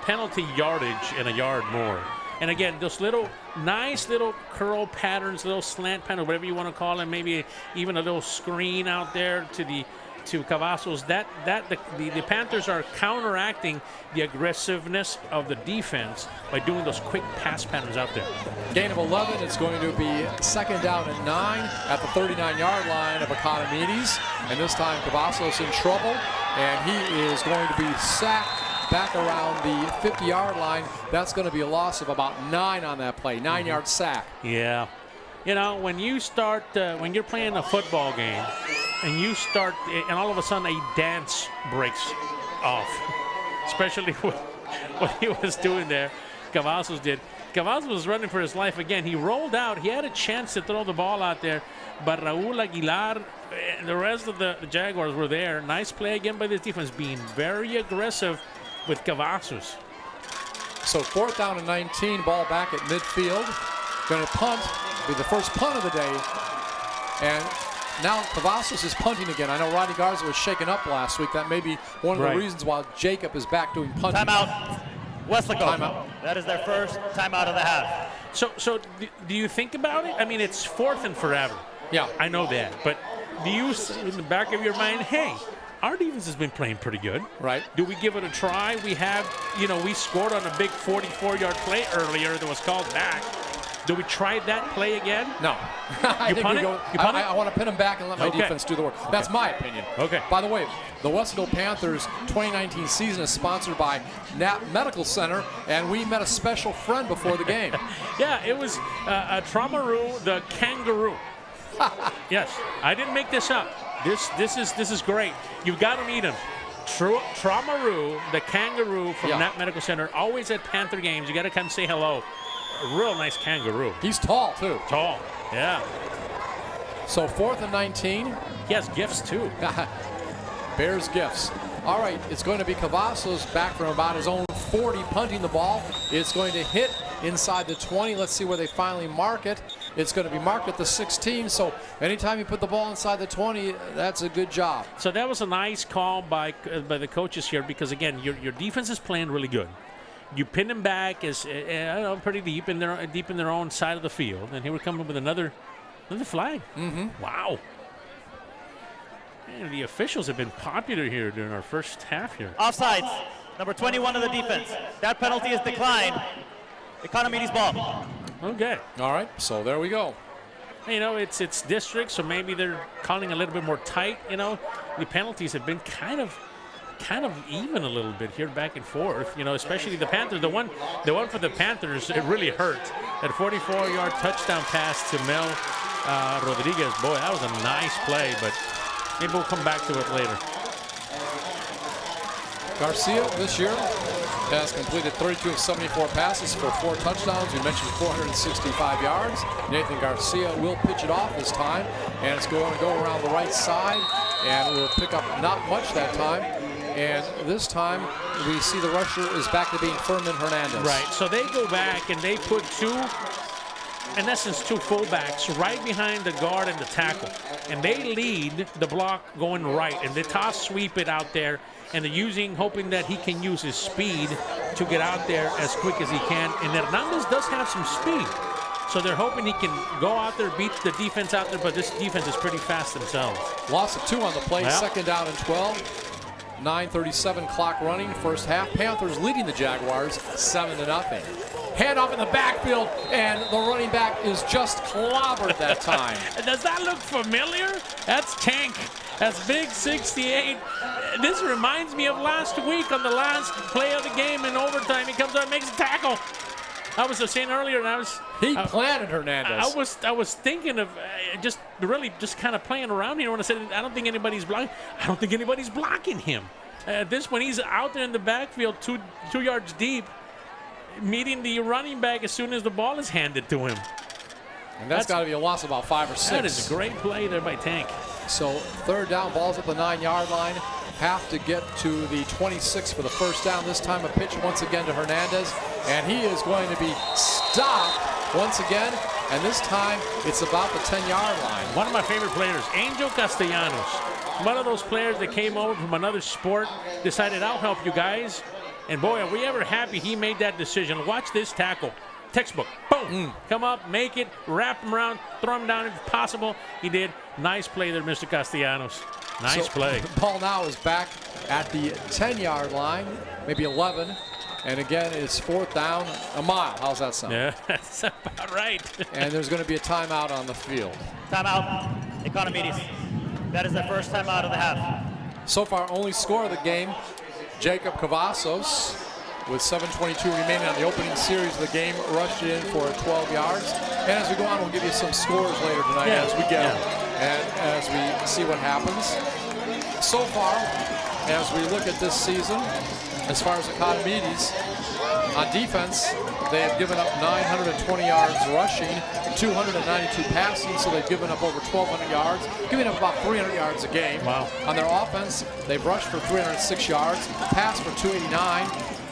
penalty yardage and a yard more. And again, those nice little curl patterns, little slant patterns, whatever you want to call them, maybe even a little screen out there to Cavazos. The Panthers are counteracting the aggressiveness of the defense by doing those quick pass patterns out there. Gain of 11. It's going to be second down and 9 at the 39-yard line of Economedes. And this time Cavazos in trouble, and he is going to be sacked back around the 50-yard line. That's going to be a loss of about 9 on that play, 9-yard sack. Yeah. You know, when you start, when you're playing a football game, and you start, and all of a sudden a dance breaks off, especially what he was doing there, Cavazos did. Cavazos was running for his life again. He rolled out. He had a chance to throw the ball out there, but Raul Aguilar and the rest of the Jaguars were there. Nice play again by the defense, being very aggressive with Cavazos. So fourth down and 19, ball back at midfield. Going to punt, be the first punt of the day. And now Cavazos is punting again. I know Rodney Garza was shaken up last week. That may be one of the reasons why Jacob is back doing punting. Timeout. Weslaco. Timeout. That is their first timeout of the half. So do you think about it? I mean, it's fourth and forever. Yeah. I know that. But do you, in the back of your mind, hey, our defense has been playing pretty good. Right. Do we give it a try? We have, we scored on a big 44-yard play earlier that was called back. Do we try that play again? No. I want to pin him back and let my defense do the work. That's my opinion. Okay. By the way, the Weslaco Panthers 2019 season is sponsored by Knapp Medical Center, and we met a special friend before the game. Yeah, it was Tramaru the kangaroo. Yes, I didn't make this up. This is great. You've got to meet him. Tramaru the kangaroo from Knapp Medical Center, always at Panther games. You got to come say hello. A real nice kangaroo. He's tall, too. Tall, yeah. So fourth and 19. He has gifts, too. Bears gifts. All right, it's going to be Cavazos back from about his own 40, punting the ball. It's going to hit inside the 20. Let's see where they finally mark it. It's going to be marked at the 16, so anytime you put the ball inside the 20, that's a good job. So that was a nice call by the coaches here because, again, your defense is playing really good. You pin them back pretty deep in their own side of the field, and here we're coming with another flag. Mm-hmm. Wow. Man, the officials have been popular here during our first half here. Offsides, number 21 of the defense. That penalty is declined. Economedes ball. Okay. All right, so there we go. It's district, so maybe they're calling a little bit more tight. The penalties have been kind of even a little bit here, back and forth. Especially the Panthers. The one for the Panthers, it really hurt. That 44-yard touchdown pass to Mel Rodriguez. Boy, that was a nice play, but maybe we'll come back to it later. Garcia this year has completed 32 of 74 passes for 4 touchdowns. We mentioned 465 yards. Nathan Garcia will pitch it off this time, and it's going to go around the right side, and will pick up not much that time. And this time, we see the rusher is back to being Furman Hernandez. Right, so they go back and they put in essence, two fullbacks right behind the guard and the tackle. And they lead the block going right, and they toss sweep it out there, and they're hoping that he can use his speed to get out there as quick as he can. And Hernandez does have some speed, so they're hoping he can go out there, beat the defense out there, but this defense is pretty fast themselves. Loss of 2 on the play, Well. second down and 12. 9:37 clock running, first half. Panthers leading the Jaguars 7-0. Handoff in the backfield, and the running back is just clobbered that time. Does that look familiar? That's Tank. That's big 68. This reminds me of last week on the last play of the game in overtime. He comes out and makes a tackle. I was saying earlier, and He planted Hernandez. I was thinking of just kind of playing around here when I said I don't think anybody's blocking. I don't think anybody's blocking him. At this point, he's out there in the backfield, two yards deep, meeting the running back as soon as the ball is handed to him. And that's got to be a loss of about 5 or 6. That is a great play there by Tank. So third down, ball's at the 9-yard line. Have to get to the 26 for the first down. This time a pitch once again to Hernandez, and he is going to be stopped once again, and this time it's about the 10-yard line. One of my favorite players, Angel Castellanos. One of those players that came over from another sport, decided, I'll help you guys. And boy, are we ever happy he made that decision. Watch this tackle. Textbook. Boom. Come up, make it, wrap him around, throw him down if possible. He did. Nice play there, Mr. Castellanos. Nice play. The ball now is back at the 10-yard line, maybe 11. And again, it's fourth down, a mile. How's that sound? Yeah, that's about right. And there's going to be a timeout on the field. Timeout, Economedes. That is the first timeout of the half. So far, only score of the game, Jacob Cavazos, with 7:22 remaining on the opening series of the game, rushed in for 12 yards. And as we go on, we'll give you some scores later tonight as we get them, and as we see what happens. So far, as we look at this season, as far as Economedes, on defense, they have given up 920 yards rushing, 292 passing, so they've given up over 1,200 yards, giving up about 300 yards a game. Wow. On their offense, they've rushed for 306 yards, passed for 289,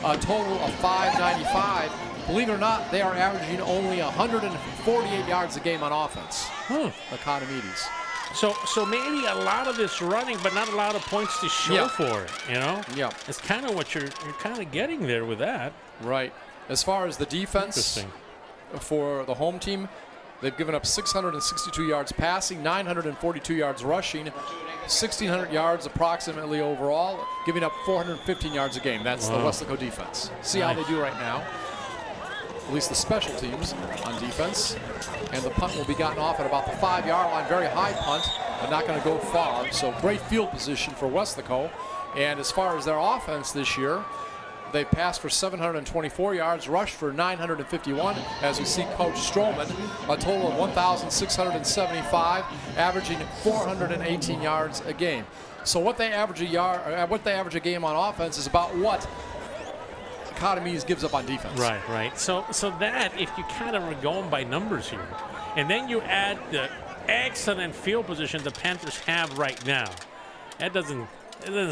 a total of 595. Believe it or not, they are averaging only 148 yards a game on offense. Economedes. So maybe a lot of this running, but not a lot of points to show for it, you know? Yeah. It's kind of what you're kind of getting there with that. Right. As far as the defense for the home team, they've given up 662 yards passing, 942 yards rushing, 1,600 yards approximately overall, giving up 415 yards a game. That's the Weslaco defense. See how they do right now. At least the special teams on defense. And the punt will be gotten off at about the 5-yard line. Very high punt, but not going to go far. So great field position for Weslaco. And as far as their offense this year, they passed for 724 yards, rushed for 951, as we see Coach Stroman, a total of 1,675, averaging 418 yards a game. So what they average a game on offense is about what Economedes gives up on defense. Right. So that, if you kind of are going by numbers here, and then you add the excellent field position the Panthers have right now, it doesn't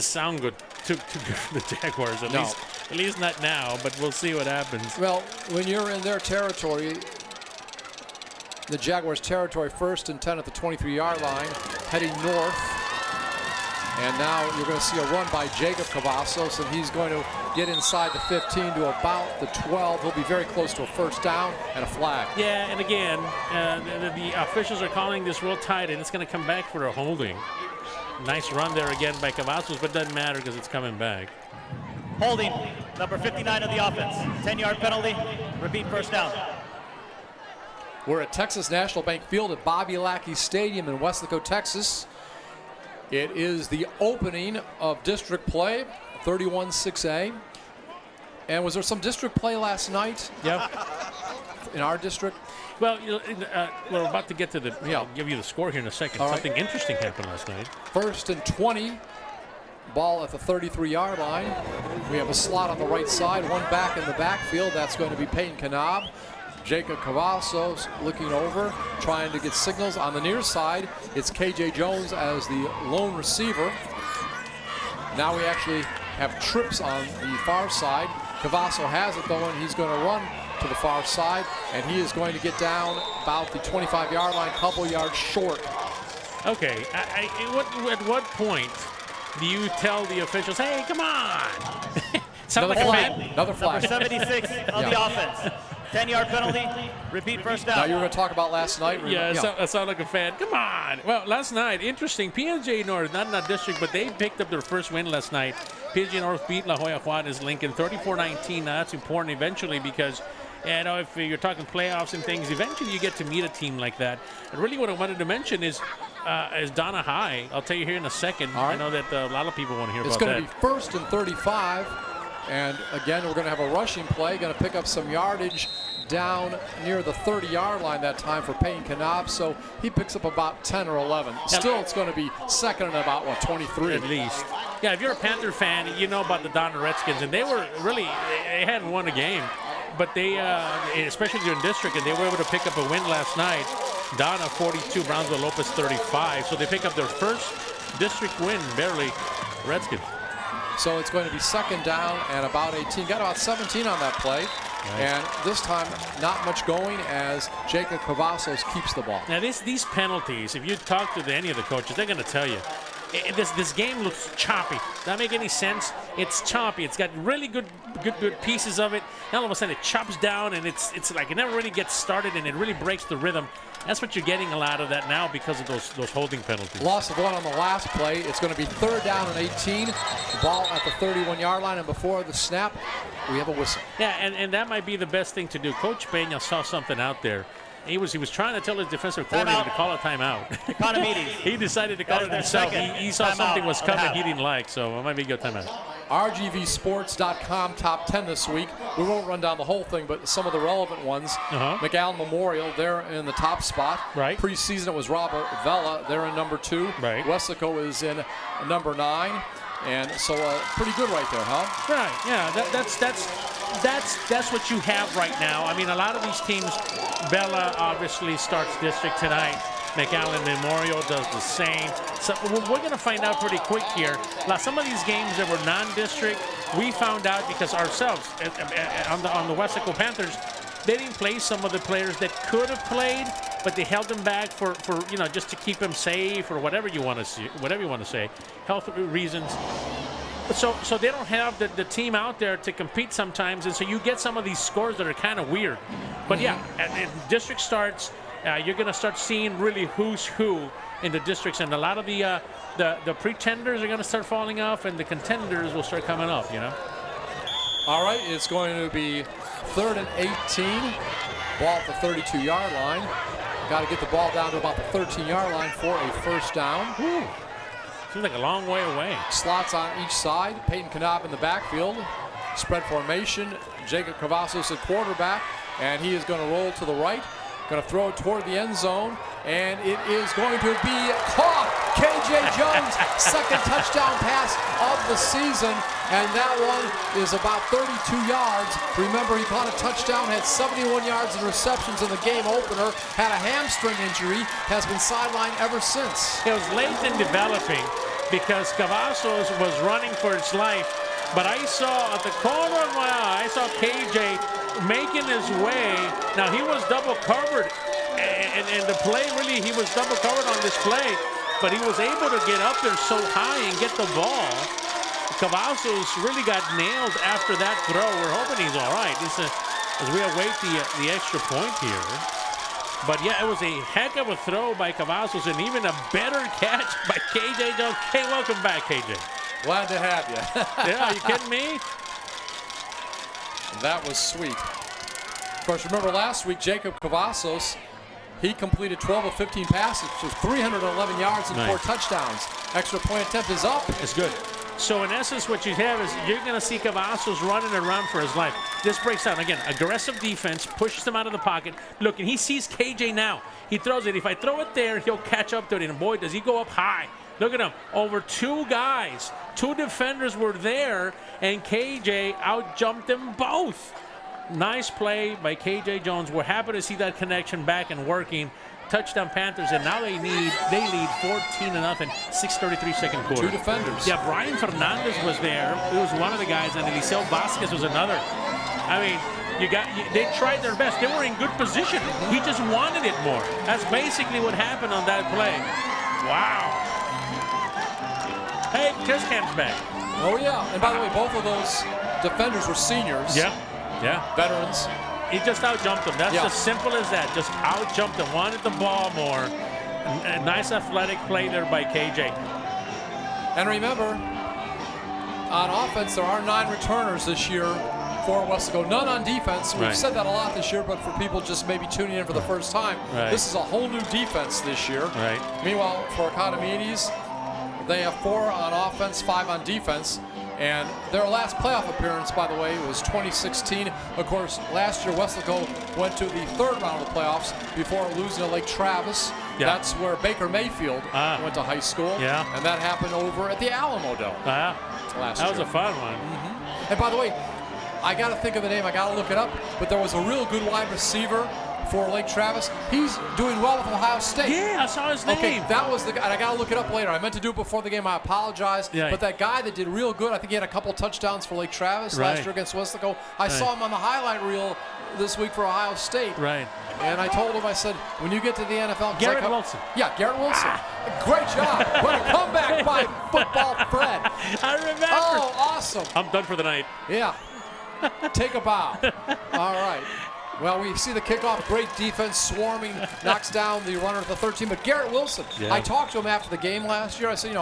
sound good to the Jaguars, at least not now, but we'll see what happens. Well, when you're in their territory, the Jaguars' territory, 1st and 10 at the 23-yard line, heading north. And now you're going to see a run by Jacob Cavazos, and he's going to get inside the 15 to about the 12. He'll be very close to a first down and a flag. Yeah, and again, the officials are calling this real tight, and it's going to come back for a holding. Nice run there again by Cavazos, but doesn't matter because it's coming back. Holding, number 59 of the offense. 10-yard penalty, repeat first down. We're at Texas National Bank Field at Bobby Lackey Stadium in Weslaco, Texas. It is the opening of district play, 31-6A. And was there some district play last night? Yep. in our district. Well, we're about to get to the. I'll give you the score here in a second. All right. Something interesting happened last night. 1st and 20. Ball at the 33-yard line. We have a slot on the right side, one back in the backfield. That's going to be Peyton Knab. Jacob Cavazos looking over, trying to get signals. On the near side, it's KJ Jones as the lone receiver. Now we actually have trips on the far side. Cavasso has it though, and he's going to run to the far side, and he is going to get down about the 25-yard line, couple yards short. Okay, at what point do you tell the officials, hey, come on? Sound Another like a flag. fan? Another flag. Number 76 on the offense. 10-yard penalty, repeat first down. Now you were going to talk about last night. Yeah, I sound like a fan. Come on. Well, last night, interesting. PNJ North, not in our district, but they picked up their first win last night. PNJ North beat La Jolla Juarez Lincoln 34-19. Now that's important eventually because, if you're talking playoffs and things, eventually you get to meet a team like that. And really what I wanted to mention is Donna High. I'll tell you here in a second. Right. I know that a lot of people want to hear It's about that. going to be 1st and 35. And again, we're going to have a rushing play. Going to pick up some yardage down near the 30-yard line that time for Payne Knab. So he picks up about 10 or 11. Still, it's going to be 2nd and about, 23? At least. Yeah, if you're a Panther fan, you know about the Donna Redskins. And they were really, they hadn't won a game. But they, especially during district, and they were able to pick up a win last night. Donna 42, Brownsville Lopez 35. So they pick up their first district win, barely, Redskins. So it's going to be 2nd down and about 18. Got about 17 on that play. Right. And this time, not much going as Jacob Cavazos keeps the ball. Now, these penalties, if you talk to any of the coaches, they're going to tell you, this game looks choppy. Does that make any sense? It's choppy. It's got really good pieces of it. And all of a sudden, it chops down, and it's like it never really gets started, and it really breaks the rhythm. That's what you're getting a lot of that now because of those holding penalties. Loss of 1 on the last play. It's going to be 3rd down and 18. The ball at the 31-yard line, and before the snap, we have a whistle. Yeah, and that might be the best thing to do. Coach Peña saw something out there. He was trying to tell his defensive coordinator to call a timeout. Economedes. He decided to call it himself. He saw something was coming he didn't like, so it might be a good timeout. RGVsports.com top 10 this week. We won't run down the whole thing, but some of the relevant ones. McAllen Memorial, they're in the top spot. Right. Preseason, it was Robert Vela. They're in number 2. Right. Weslaco is in number 9. And so pretty good right there, huh? Right, yeah, that's what you have right now. I mean, a lot of these teams, Bella obviously starts district tonight. McAllen Memorial does the same. So we're going to find out pretty quick here. Now, some of these games that were non-district, we found out because ourselves, on the Weslaco Panthers, they didn't play some of the players that could have played, but they held them back for just to keep them safe or whatever you want to say, health reasons. So they don't have the team out there to compete sometimes, and so you get some of these scores that are kind of weird. But yeah, and district starts, you're going to start seeing really who's who in the districts, and a lot of the pretenders are going to start falling off, and the contenders will start coming up. All right, it's going to be 3rd and 18. Ball at the 32-yard line. Got to get the ball down to about the 13-yard line for a 1st down. Ooh. Seems like a long way away. Slots on each side. Peyton Knab in the backfield. Spread formation. Jacob Cavazos at quarterback. And he is going to roll to the right. Going to throw it toward the end zone. And it is going to be caught. KJ Jones, 2nd touchdown pass of the season. And that one is about 32 yards. Remember, he caught a touchdown, had 71 yards in receptions in the game opener, had a hamstring injury, has been sidelined ever since. It was late in developing because Cavazos was running for his life. But I saw at the corner of my eye, I saw KJ making his way. Now, he was double covered. And the play, really, he was double covered on this play. But he was able to get up there so high and get the ball. Cavazos really got nailed after that throw. We're hoping he's all right. As we await the extra point here. But yeah, it was a heck of a throw by Cavazos and even a better catch by KJ Jones. Hey, welcome back, KJ. Glad to have you. Yeah, are you kidding me? That was sweet. Of course, remember last week, Jacob Cavazos, he completed 12 of 15 passes for 311 yards and 4 touchdowns. Extra point attempt is up. It's good. So in essence, what you have is you're going to see Cavazos running around for his life. This breaks down. Again, aggressive defense, pushes him out of the pocket. Look, and he sees KJ now. He throws it. If I throw it there, he'll catch up to it. And boy, does he go up high. Look at him. Over 2 guys. 2 defenders were there, and KJ out-jumped them both. Nice play by KJ Jones. We're happy to see that connection back and working. Touchdown Panthers, and now they lead 14-0, 6:33 second quarter. 2 defenders. Yeah, Brian Fernandez was there. He was one of the guys, and Eliseo Vasquez was another. I mean, they tried their best. They were in good position. He just wanted it more. That's basically what happened on that play. Wow. Hey, Tiscamp's back. Oh, yeah. And by the way, both of those defenders were seniors. Yeah. Veterans. He just out-jumped them. That's as simple as that. Just out-jumped them. Wanted the ball more. A nice athletic play there by KJ. And remember, on offense, there are 9 returners this year for Weslaco. None on defense. We've said that a lot this year, but for people just maybe tuning in for the first time, this is a whole new defense this year. Meanwhile, for Economedes, they have 4 on offense, 5 on defense. And their last playoff appearance, by the way, was 2016. Of course, last year, Weslaco went to the 3rd round of the playoffs before losing to Lake Travis. That's where Baker Mayfield went to high school. And that happened over at the Alamo Dome last year. That was a fun one. And by the way, I got to think of the name. I got to look it up. But there was a real good wide receiver for Lake Travis. He's doing well with Ohio State. Yeah, I saw his name. Okay, that was the guy. And I got to look it up later. I meant to do it before the game. I apologize. But that guy that did real good, I think he had a couple touchdowns for Lake Travis last year against Weslaco. I saw him on the highlight reel this week for Ohio State. And I told him, I said, when you get to the NFL. Garrett Wilson. Yeah, Garrett Wilson. Great job. What a comeback by Football Fred. I remember. Oh, awesome. I'm done for the night. Yeah. Take a bow. All right. Well, we see the kickoff. Great defense. Swarming knocks down the runner at the 13. But Garrett Wilson, I talked to him after the game last year. I said,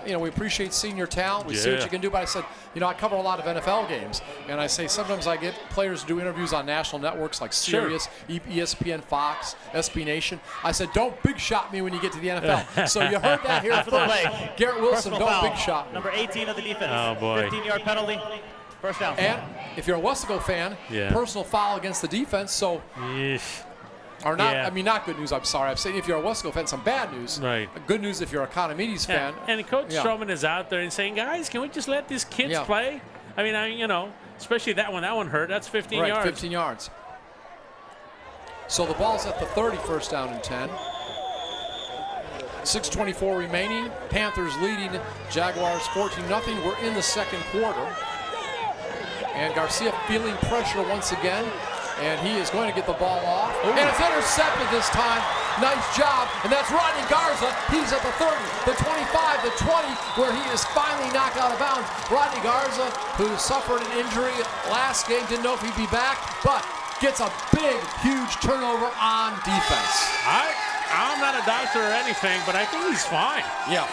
we appreciate seeing your talent. We see what you can do. But I said, I cover a lot of NFL games. And I say sometimes I get players to do interviews on national networks like Sirius, ESPN, Fox, SB Nation. I said, don't big shot me when you get to the NFL. So you heard that here after the play. Garrett Wilson, Personal don't foul. big shot me. Number 18 of the defense. Oh, boy. 15-yard penalty. First down. And if you're a Weslaco fan, personal foul against the defense. So, or not. I mean, not good news. I'm sorry. I'm saying if you're a Weslaco fan, some bad news. Good news if you're a Economedes fan. And Coach Stroman is out there and saying, guys, can we just let these kids play? I mean, especially that one. That one hurt. That's 15 yards. 15 yards. So the ball's at the 30, first down and 10. 6:24 remaining. Panthers leading Jaguars 14-0. We're in the second quarter. And Garcia feeling pressure once again. And he is going to get the ball off. And it's intercepted this time. Nice job. And that's Rodney Garza. He's at the 30, the 25, the 20, where he is finally knocked out of bounds. Rodney Garza, who suffered an injury last game, didn't know if he'd be back, but gets a big, huge turnover on defense. I'm not a doctor or anything, but I think he's fine. Yeah.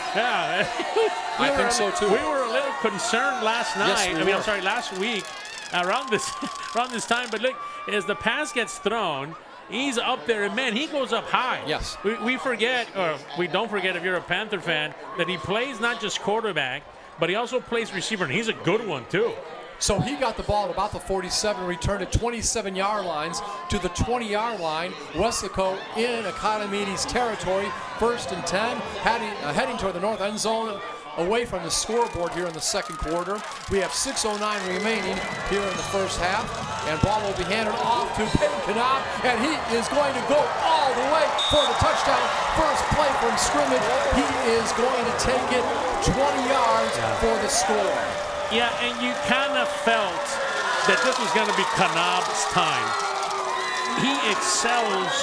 I think so too. We were a little concerned last night. Yes, last week around this time. But look, as the pass gets thrown, he's up there, and man, he goes up high. Yes. We forget, or we don't forget if you're a Panther fan, that he plays not just quarterback, but he also plays receiver, and he's a good one too. So he got the ball at about the 47, returned at 27-yard lines to the 20-yard line. Weslaco in Economedes territory, 1st and 10, heading toward the north end zone, away from the scoreboard here in the second quarter. We have 6:09 remaining here in the first half, and ball will be handed off to Peyton Knopf, and he is going to go all the way for the touchdown. First play from scrimmage, he is going to take it 20 yards for the score. Yeah, and you kind of felt that this was going to be Knopf's time. He excels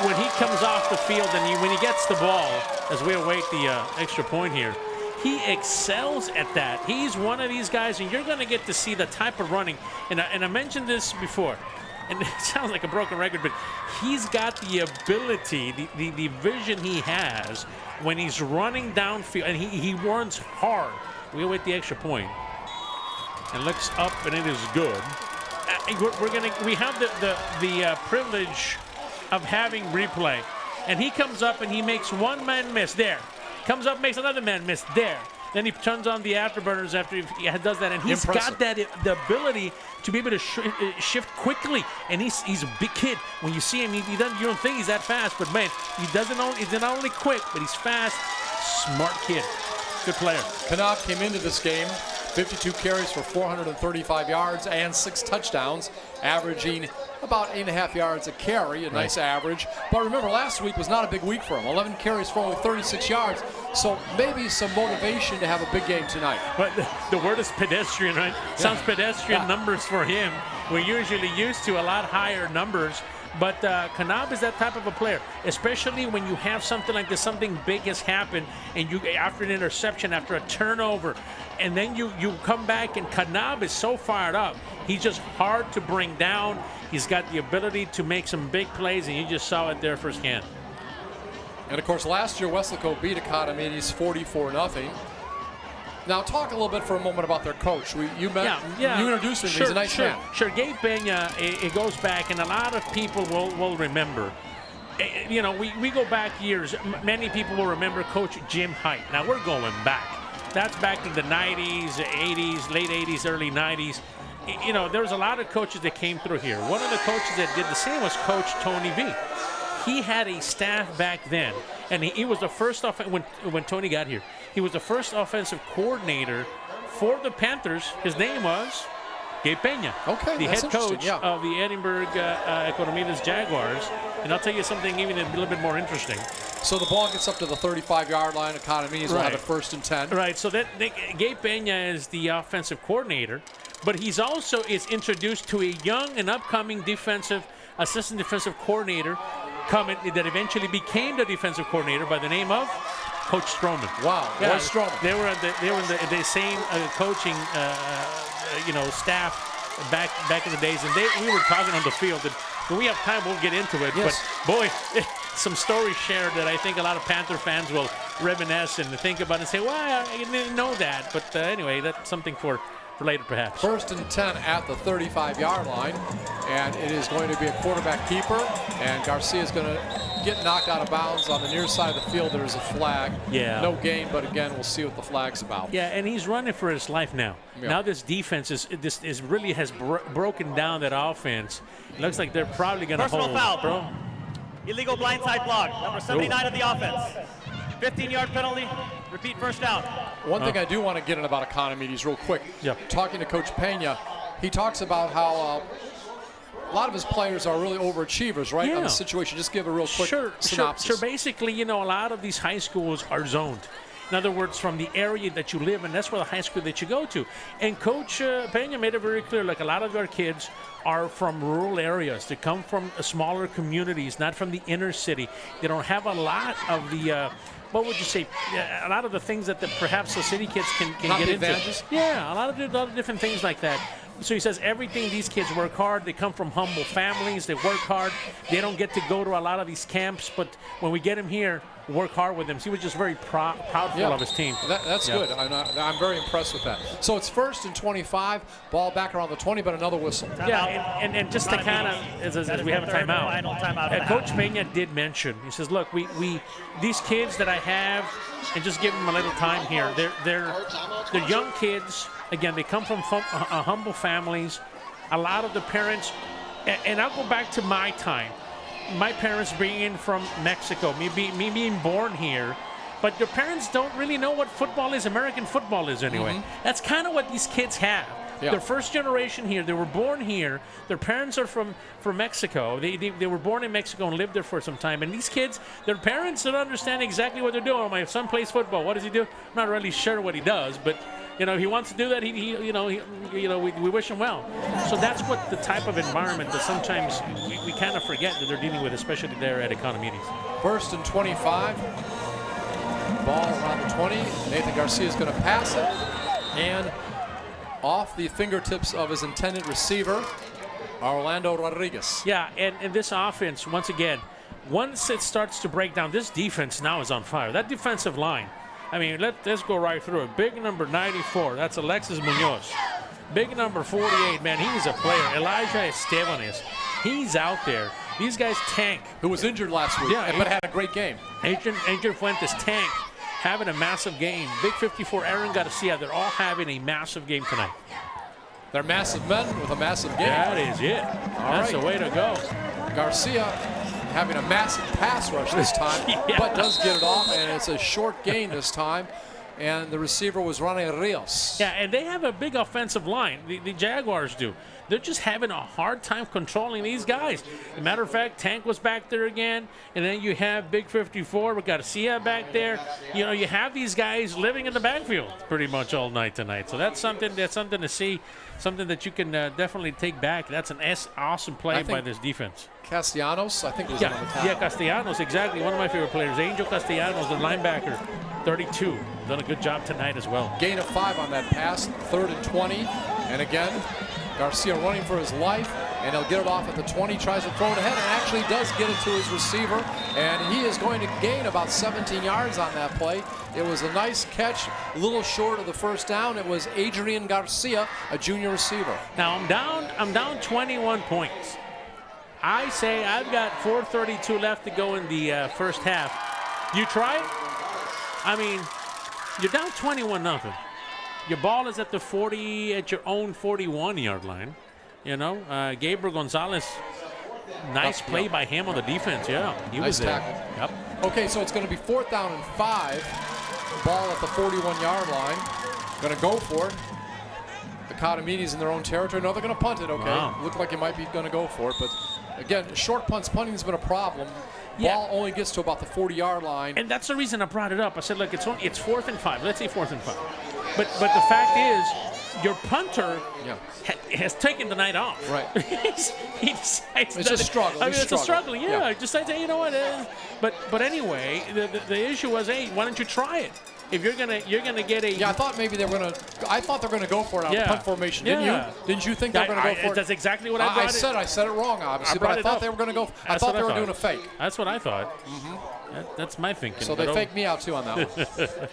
when he comes off the field and when he gets the ball, as we await the extra point here. He excels at that. He's one of these guys, and you're going to get to see the type of running. And I mentioned this before, and it sounds like a broken record, but he's got the ability, the vision he has when he's running downfield, and he runs hard. We await the extra point, and looks up, and it is good. We have the privilege of having replay, and he comes up and he makes one man miss there. Comes up, makes another man miss there. Then he turns on the afterburners after he does that, and he's Impressive. got the ability to be able to shift quickly. And he's a big kid. When you see him, he doesn't. You don't think he's that fast, but man, he's not only quick, but he's fast, smart kid, good player. Knopf came into this game 52 carries for 435 yards and 6 touchdowns, averaging about 8.5 yards a carry, a nice average. But remember, last week was not a big week for him. 11 carries for only 36 yards. So maybe some motivation to have a big game tonight. But the word is pedestrian, right? Sounds pedestrian numbers for him. We're usually used to a lot higher numbers. But Knopf is that type of a player, especially when you have something like this, something big has happened, and you after an interception, after a turnover, and then you come back, and Knopf is so fired up. He's just hard to bring down. He's got the ability to make some big plays, and you just saw it there firsthand. And of course, last year Weslaco beat Economedes 44-0. Now, talk a little bit for a moment about their coach. You introduced him. Sure, He's a nice man. Sure, Gabe Peña, it goes back, and a lot of people will remember. You know, we go back years. Many people will remember Coach Jim Height. Now, we're going back. That's back in the 90s, 80s, late 80s, early 90s. You know, there was a lot of coaches that came through here. One of the coaches that did the same was Coach Tony V. He had a staff back then, and he was the first when Tony got here. He was the first offensive coordinator for the Panthers. His name was Gabe Peña, the head coach of the Edinburg Economedes Jaguars. And I'll tell you something even a little bit more interesting. So the ball gets up to the 35-yard line. Economedes will have it 1st and 10. Right. So Gabe Peña is the offensive coordinator, but he's also is introduced to a young and upcoming assistant defensive coordinator that eventually became the defensive coordinator by the name of Coach Stroman. Wow, yeah, Roy Stroman. They were in the same coaching staff back in the days, and we were talking on the field. And when we have time, we'll get into it. Yes. But boy, some stories shared that I think a lot of Panther fans will reminisce and think about and say, "Well, I didn't know that." But anyway, that's something for later, perhaps. 1st and 10 at the 35-yard line, and it is going to be a quarterback keeper, and Garcia is going to get knocked out of bounds on the near side of the field. There is a flag. Yeah. No gain, but again, we'll see what the flag's about. Yeah, and he's running for his life now. Yeah. Now this defense really has broken down that offense. It looks like they're probably going to hold. Personal foul, bro. Illegal blindside block. Number 79 of the offense. 15-yard penalty. Repeat first down. One thing I do want to get in about Economedes real quick. Yeah. Talking to Coach Peña, he talks about how a lot of his players are really overachievers, right, on the situation. Just give a real quick synopsis. Sure. Basically, you know, a lot of these high schools are zoned. In other words, from the area that you live in, that's where the high school that you go to. And Coach Peña made it very clear, like a lot of our kids are from rural areas. They come from smaller communities, not from the inner city. They don't have a lot of the what would you say? A lot of the things that perhaps the city kids can get into. Advantages? Yeah, a lot of different things like that. So he says everything, these kids work hard. They come from humble families. They work hard. They don't get to go to a lot of these camps, but when we get him here, work hard with him. So he was just very proudful of his team. That's good. I'm very impressed with that. So it's 1st and 25, ball back around the 20, but another whistle. Yeah, and just to kind of, as we have a timeout, Coach Peña did mention, he says, look, we these kids that I have, and just give them a little time here, they're young kids. Again, they come from humble families. A lot of the parents, and I'll go back to my time. My parents being from Mexico, me being born here, but their parents don't really know what football is, American football is anyway. Mm-hmm. That's kind of what these kids have. Yeah. They're first generation here. They were born here. Their parents are from Mexico. They were born in Mexico and lived there for some time. And these kids, their parents don't understand exactly what they're doing. Oh, my son plays football. What does he do? I'm not really sure what he does, but you know, he wants to do that. We wish him well. So that's what the type of environment that sometimes we kind of forget that they're dealing with, especially there at Economedes. 1st and 25. Ball around the 20. Nathan Garcia is going to pass it. And off the fingertips of his intended receiver, Orlando Rodriguez. Yeah, and this offense, once again, once it starts to break down, this defense now is on fire. That defensive line, I mean, let's go right through it. Big number 94, that's Alexis Munoz. Big number 48, man, he's a player. Elijah Estebanes, he's out there. These guys tank. Who was injured last week, but had a great game. Adrian Fuentes tank. having a massive game. Big 54, Aaron Garcia, they're all having a massive game tonight. They're massive men with a massive game. That is it. That's the way to go. Garcia having a massive pass rush this time, but does get it off, and it's a short gain this time. And the receiver was Ronnie Rios. Yeah, and they have a big offensive line. The Jaguars do. They're just having a hard time controlling these guys. As a matter of fact, Tank was back there again, and then you have Big 54. We got Garcia back there. You know, you have these guys living in the backfield pretty much all night tonight. So that's something to see, something that you can definitely take back. That's an awesome play by this defense. Castellanos, I think, was on the top. Yeah, Castellanos, exactly. One of my favorite players. Angel Castellanos, the linebacker, 32. Done a good job tonight as well. Gain of 5 on that pass, 3rd and 20. And again, Garcia running for his life, and he'll get it off at the 20, tries to throw it ahead, and actually does get it to his receiver. And he is going to gain about 17 yards on that play. It was a nice catch, a little short of the first down. It was Adrian Garcia, a junior receiver. Now I'm down 21 points. I say I've got 4:32 left to go in the first half. You try it? I mean, you're down 21-0. Your ball is at the 40, at your own 41-yard line. You know, Gabriel Gonzalez, nice play by him on the defense. Yeah, he nice was there. tackle. Yep. Okay, so it's going to be 4th down and 5. Ball at the 41-yard line. Going to go for it. The Economedes in their own territory. No, they're going to punt it. Okay, Wow. Looked like it might be going to go for it, but again, short punts, punting has been a problem. Ball only gets to about the 40-yard line. And that's the reason I brought it up. I said, look, it's 4th and 5. Let's say 4th and 5. But the fact is, your punter has taken the night off. Right. he decides it's a struggle. I mean, it's a struggle. Yeah. Just say, you know what? But anyway, the issue was, hey, why don't you try it? If you're gonna get a I thought maybe they were gonna. I thought they were gonna go for it out of punt formation. Didn't you? Didn't you think they were gonna go for it? That's exactly what I brought. I said it wrong, obviously, but I thought they were gonna go. I thought they were doing a fake. That's what I thought. That's my thinking. So they faked me out too on that one.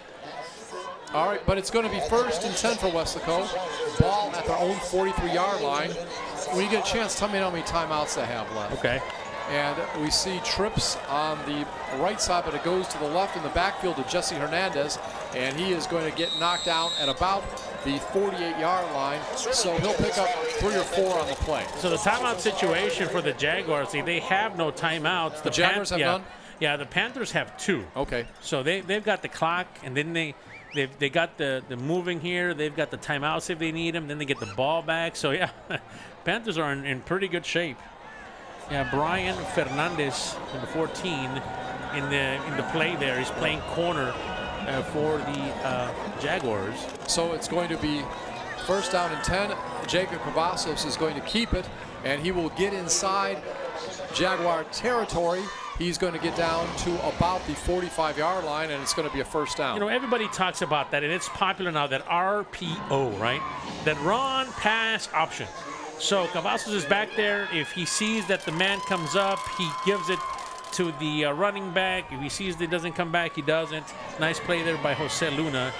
All right, but it's going to be 1st and 10 for Weslaco. Ball at their own 43-yard line. When you get a chance, tell me how many timeouts they have left. Okay. And we see trips on the right side, but it goes to the left in the backfield to Jesse Hernandez, and he is going to get knocked down at about the 48-yard line, so he'll pick up 3 or 4 on the play. So the timeout situation for the Jaguars, they have no timeouts. The Jaguars have none? Yeah, the Panthers have 2. Okay. So they've got the clock, and then they got the moving here. They've got the timeouts if they need them. Then they get the ball back. So, yeah, Panthers are in pretty good shape. Yeah, Brian Fernandez, number 14, in the play there. He's playing corner for the Jaguars. So it's going to be 1st down and 10. Jacob Cavazos is going to keep it, and he will get inside Jaguar territory. He's going to get down to about the 45-yard line, and it's going to be a 1st down. You know, everybody talks about that, and it's popular now, that RPO, right? That run pass option. So Cavazos is back there. If he sees that the man comes up, he gives it to the running back. If he sees that it doesn't come back, he doesn't. Nice play there by Jose Luna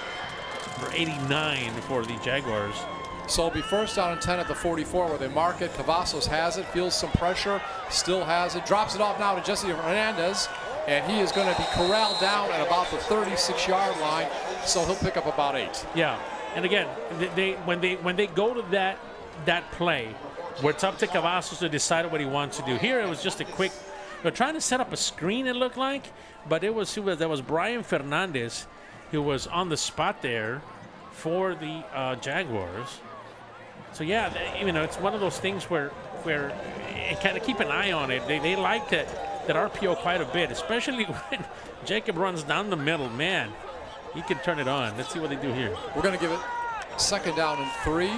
for 89 for the Jaguars. So it'll be 1st down and 10 at the 44 where they mark it. Cavazos has it, feels some pressure, still has it, drops it off now to Jesse Hernandez, and he is going to be corralled down at about the 36-yard line, so he'll pick up about 8. Yeah, and again, when they go to that play, where it's up to Cavazos to decide what he wants to do. Here it was just a quick, they're trying to set up a screen, it looked like, but that was Brian Fernandez who was on the spot there for the Jaguars. So yeah, it's one of those things where kind of keep an eye on it. They like that RPO quite a bit, especially when Jacob runs down the middle. Man, he can turn it on. Let's see what they do here. We're going to give it 2nd down and 3.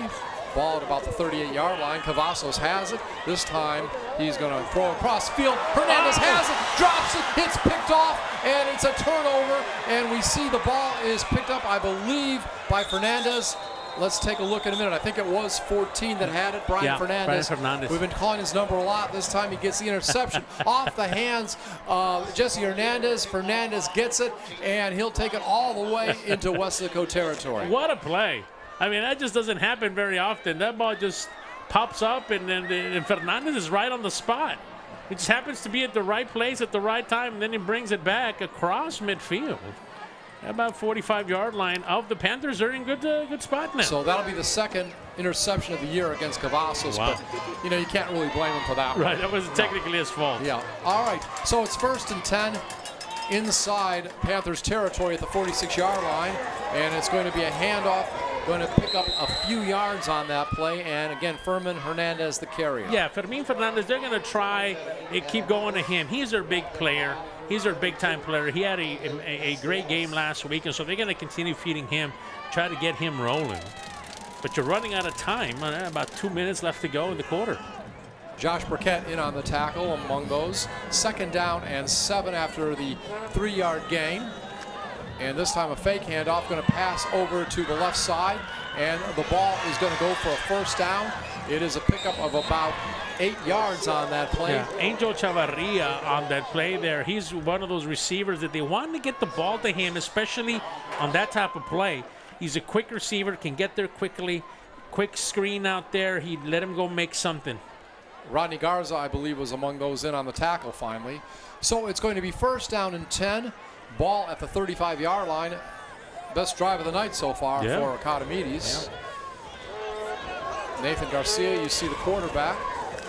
Ball at about the 38-yard line. Cavazos has it. This time he's going to throw across field. Hernandez has it, drops it, it's picked off, and it's a turnover. And we see the ball is picked up, I believe, by Fernandez. Let's take a look in a minute. I think it was 14 that had it, Brian Fernandez. Brian Fernandez. We've been calling his number a lot. This time he gets the interception off the hands of Jesse Hernandez. Fernandez gets it, and he'll take it all the way into Weslaco territory. What a play. I mean, that just doesn't happen very often. That ball just pops up, and then Fernandez is right on the spot. It just happens to be at the right place at the right time, and then he brings it back across midfield. about 45-yard line of the Panthers. They're in good spot now. So that'll be the second interception of the year against Cavazos. Wow. But, you can't really blame him for that one. Right, that was technically his fault. Yeah. All right. So it's 1st and 10 inside Panthers territory at the 46-yard line. And it's going to be a handoff. Going to pick up a few yards on that play. And, again, Fermin Hernandez, the carrier. Yeah, Fermin Fernandez, they're going to try and keep going to him. He's their big player. He's their big-time player. He had a great game last week, and so they're going to continue feeding him, try to get him rolling. But you're running out of time. About 2 minutes left to go in the quarter. Josh Burkett in on the tackle among those. 2nd down and 7 after the 3-yard gain. And this time a fake handoff, going to pass over to the left side, and the ball is going to go for a 1st down. It is a pickup of about 8 yards on that play. Yeah, Angel Chavarria on that play there. He's one of those receivers that they want to get the ball to him, especially on that type of play. He's a quick receiver, can get there quickly. Quick screen out there. He'd let him go make something. Rodney Garza, I believe, was among those in on the tackle finally. So it's going to be 1st down and 10. Ball at the 35-yard line. Best drive of the night so far for Economedes. Nathan Garcia, you see the quarterback.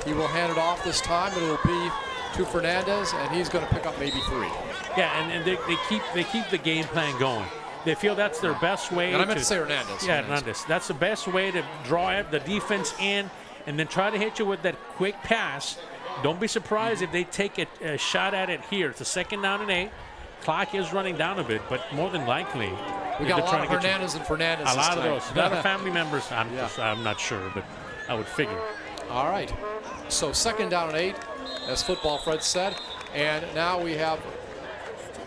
He will hand it off this time. It'll be to Fernandez, and he's going to pick up maybe 3. Yeah, and they keep the game plan going. They feel that's their best way. And I meant to say Hernandez. Yeah, Hernandez. That's the best way to draw the defense in and then try to hit you with that quick pass. Don't be surprised if they take a shot at it here. It's a 2nd down and 8. Clock is running down a bit, but more than likely, we got a lot of Hernandez and Fernandez. A lot of those. A lot of family members. I'm not sure, but I would figure. All right. So 2nd down and 8, as Football Fred said. And now we have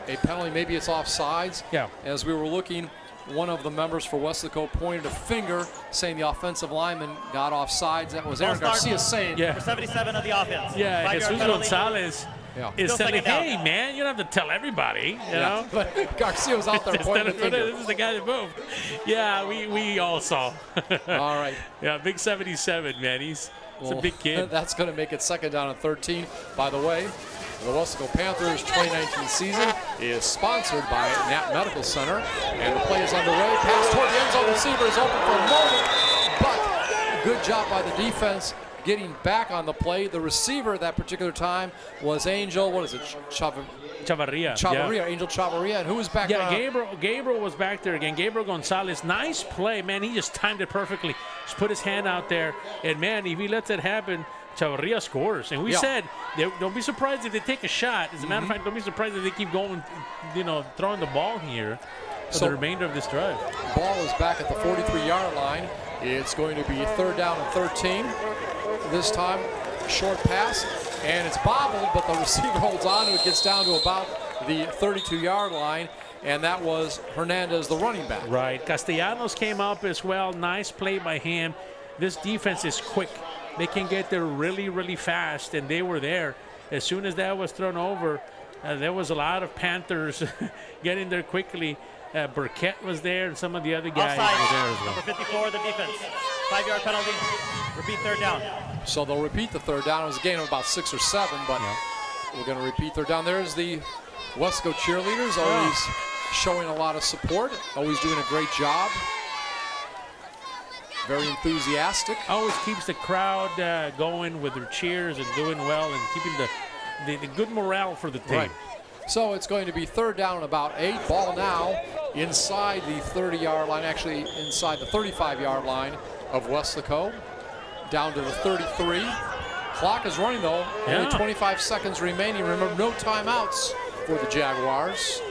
a penalty. Maybe it's offsides. Yeah. As we were looking, one of the members for Weslaco pointed a finger saying the offensive lineman got offsides. That was Aaron Garcia saying. For 77 of the offense. Yeah, Jesus Gonzalez is telling, hey, man, you don't have to tell everybody, you know. But Garcia was out there pointing the finger. This is the guy that moved. Yeah, we all saw. All right. Yeah, big 77, man. He's a big kid. That's going to make it 2nd down and 13. By the way, the Weslaco Panthers 2019 season is sponsored by Knapp Medical Center. And the play is underway. Pass toward the end zone. Receiver is open for a moment. But good job by the defense getting back on the play. The receiver at that particular time was Angel, Chavarria. Yeah. Angel Chavarria. And who was back there? Yeah, Gabriel was back there again. Gabriel Gonzalez. Nice play, man. He just timed it perfectly. Just put his hand out there. And, man, if he lets it happen, Chavarria scores. And we said, don't be surprised if they take a shot. As a matter of fact, don't be surprised if they keep going, throwing the ball here for the remainder of this drive. Ball is back at the 43-yard line. It's going to be 3rd down and 13. This time, short pass, and it's bobbled, but the receiver holds on to it, gets down to about the 32-yard line, and that was Hernandez, the running back. Right. Castellanos came up as well. Nice play by him. This defense is quick. They can get there really, really fast, and they were there. As soon as that was thrown over, there was a lot of Panthers getting there quickly. Burkett was there, and some of the other guys Offside. were there as well. Number 54, the defense. 5-yard penalty. Repeat 3rd down. So they'll repeat the 3rd down. It was a gain of about 6 or 7, but we're going to repeat 3rd down. There's the Weslaco cheerleaders, always showing a lot of support, always doing a great job. Very enthusiastic. Always keeps the crowd going with their cheers and doing well and keeping the good morale for the team. Right. So it's going to be 3rd down and about 8. Ball now inside the 30-yard line, actually inside the 35-yard line of Weslaco. Down to the 33. Clock is running, though. Only 25 seconds remaining. Remember, no timeouts for the Jaguars.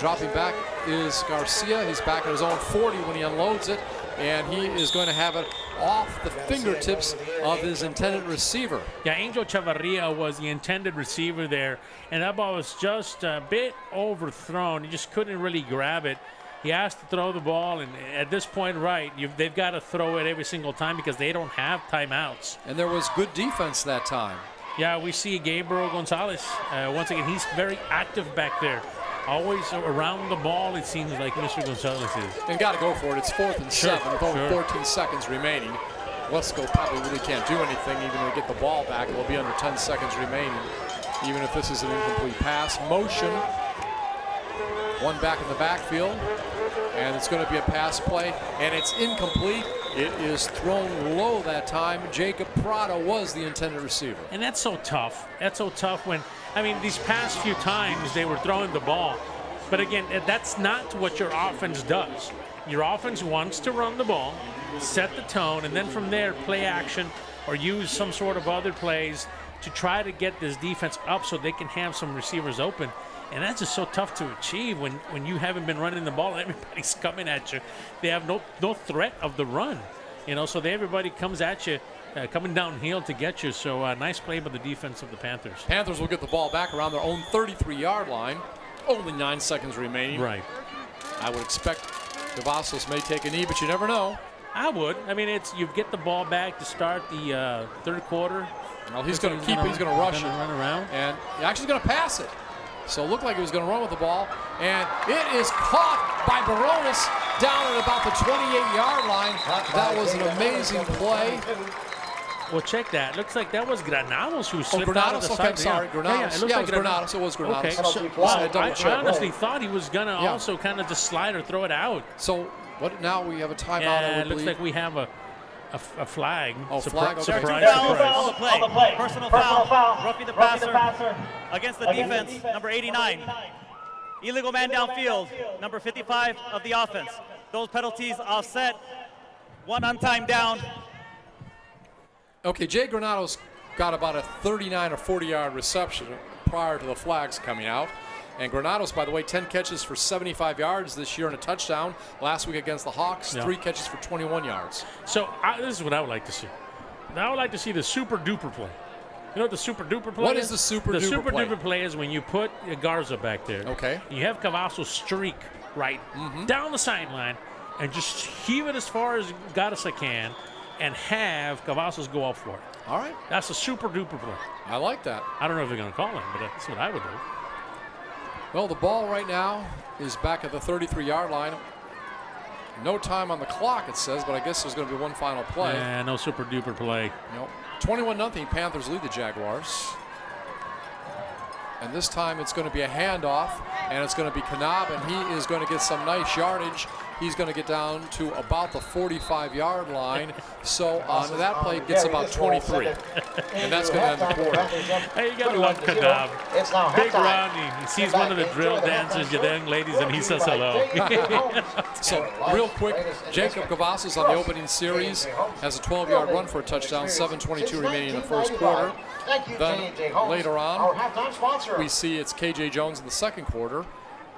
Dropping back is Garcia. He's back at his own 40 when he unloads it. And he is going to have it off the fingertips of his intended receiver. Yeah, Angel Chavarria was the intended receiver there, and that ball was just a bit overthrown. He just couldn't really grab it. He has to throw the ball, and at this point, they've got to throw it every single time because they don't have timeouts. And there was good defense that time. Yeah, we see Gabriel Gonzalez. Once again, he's very active back there. Always around the ball, it seems like Mr. Gonzalez is. And got to go for it. It's 4th and 7 with only 14 seconds remaining. Weslaco probably really can't do anything even to get the ball back. It will be under 10 seconds remaining, even if this is an incomplete pass. Motion One back in the backfield, and it's going to be a pass play, and it's incomplete. It is thrown low that time. Jacob Prado was the intended receiver. And that's so tough. That's so tough when, I mean, these past few times they were throwing the ball. But again, that's not what your offense does. Your offense wants to run the ball, set the tone, and then from there play action or use some sort of other plays to try to get this defense up so they can have some receivers open. And that's just so tough to achieve when you haven't been running the ball. Everybody's coming at you. They have no threat of the run, you know. So everybody comes at you, coming downhill to get you. So nice play by the defense of the Panthers. Panthers will get the ball back around their own 33-yard line. Only 9 seconds remaining. Right. I would expect Cavazos may take a knee, but you never know. I would. I mean, you get the ball back to start the third quarter. Well, he's going to keep it. He's going to rush it. Run around. And he's actually going to pass it. So it looked like he was going to run with the ball. And it is caught by Barones down at about the 28-yard line. That was an amazing play. Well, check that. Looks like that was Granados who slipped out of the side. I'm sorry. Granados. It looks like it was Granados. It was Granados. Okay. So, I honestly thought he was going to also kind of just slide or throw it out. So what? Now we have a timeout. Yeah, it looks like we have a flag. Oh, flag. Okay. Surprise. On the play. Personal foul. Roughing the passer against the defense, number 89. Illegal man downfield, number 55 of the offense. Those penalties offset. One untimed down. Okay, Jay Granados got about a 39 or 40-yard reception prior to the flags coming out. And Granados, by the way, 10 catches for 75 yards this year and a touchdown. Last week against the Hawks, 3 catches for 21 yards. So this is what I would like to see. I would like to see the super duper play. You know what the super duper play is? What is the super duper play? The super duper play is when you put Garza back there. Okay. You have Cavazos streak right down the sideline and just heave it as far as Garza can and have Cavazos go up for it. All right. That's a super duper play. I like that. I don't know if they're going to call him, but that's what I would do. Well, the ball right now is back at the 33-yard line. No time on the clock, it says, but I guess there's going to be one final play. Yeah, no super duper play. Nope. 21-0, Panthers lead the Jaguars. And this time it's going to be a handoff, and it's going to be Kanab, and he is going to get some nice yardage. He's going to get down to about the 45-yard line. So on that play, it gets about 23. And that's going to end the quarter. Hey, you got to love Kanab. Big run. He sees one of the drill dancers, the young ladies, and he says hello. So real quick, Jacob Cavazos on the opening series has a 12-yard run for a touchdown, 7:22 remaining in the first quarter. Then later on, we see it's KJ Jones in the second quarter.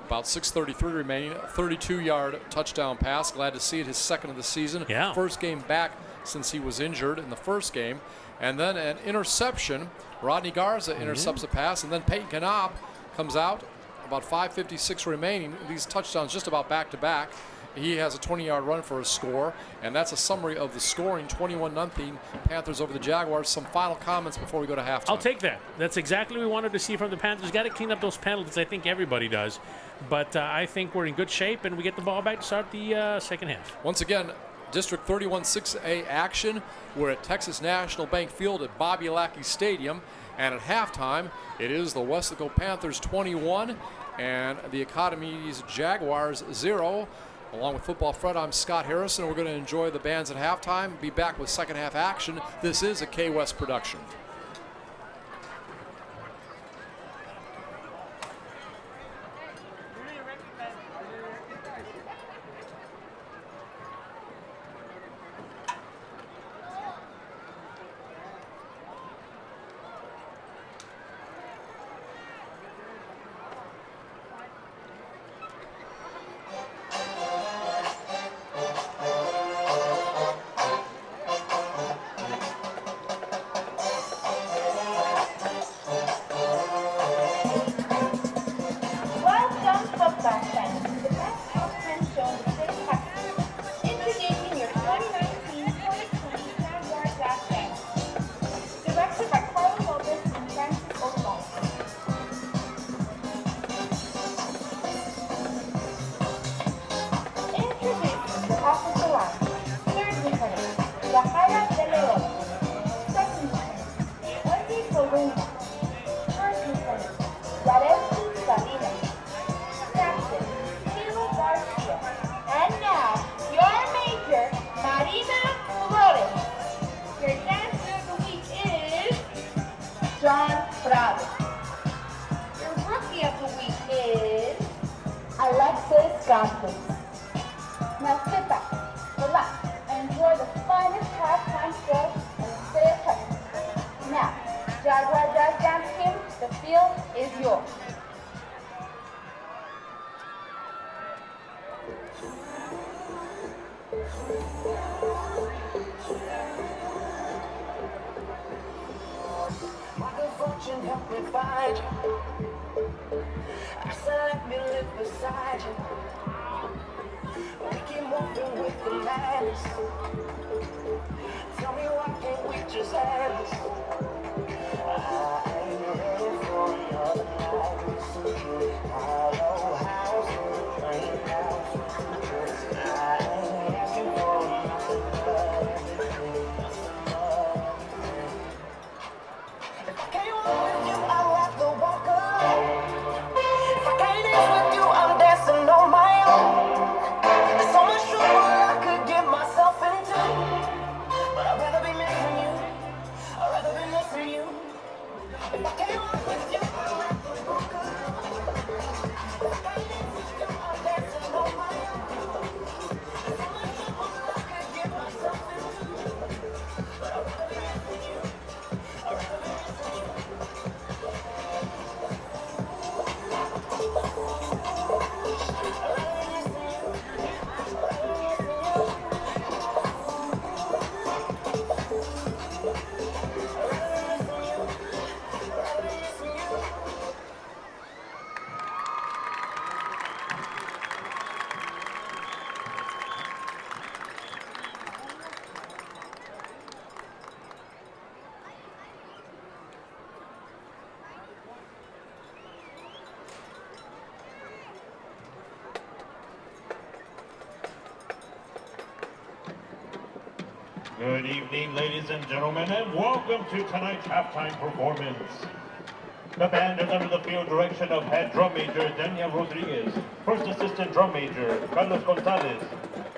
About 6:33 remaining, 32-yard touchdown pass. Glad to see it, his second of the season. Yeah. First game back since he was injured in the first game. And then an interception. Rodney Garza intercepts a pass, and then Peyton Kanab comes out. About 5:56 remaining. These touchdowns just about back-to-back. He has a 20-yard run for a score, and that's a summary of the scoring, 21-0 Panthers over the Jaguars. Some final comments before we go to halftime. I'll take that. That's exactly what we wanted to see from the Panthers. Got to clean up those penalties. I think everybody does. But I think we're in good shape, and we get the ball back to start the second half. Once again, District 31-6A action. We're at Texas National Bank Field at Bobby Lackey Stadium. And at halftime, it is the Weslaco Panthers 21 and the Economedes Jaguars 0. Along with Football Fred, I'm Scott Harrison. We're going to enjoy the bands at halftime. Be back with second half action. This is a KWES production. That Prado. Your rookie of the week is Alexis Campos. Now sit back, relax, and enjoy the finest halftime show in the state of Texas. Now, Jaguar Jazz Dance Team, the field is yours. My good fortune helped me find you. I said let me live beside you. We keep moving with the madness. Tell me why can't we just have this? I ain't ready for another night. Hollow house, train house. I ain't asking for nothing but everything. If I can't walk with you, I'll have to walk alone. If I can't dance with you, I'm dancing on my own. There's so much trouble I could get myself into, but I'd rather be missing you. I'd rather be missing you. If I can't walk with you, I'll have to walk alone. If I can't dance with you, I'm dancing on my own. There's so much trouble I could get myself into, but I'd rather be missing you. I'd rather be missing you. Good evening, ladies and gentlemen, and welcome to tonight's halftime performance. The band is under the field direction of head drum major Daniel Rodriguez, first assistant drum major Carlos Gonzalez,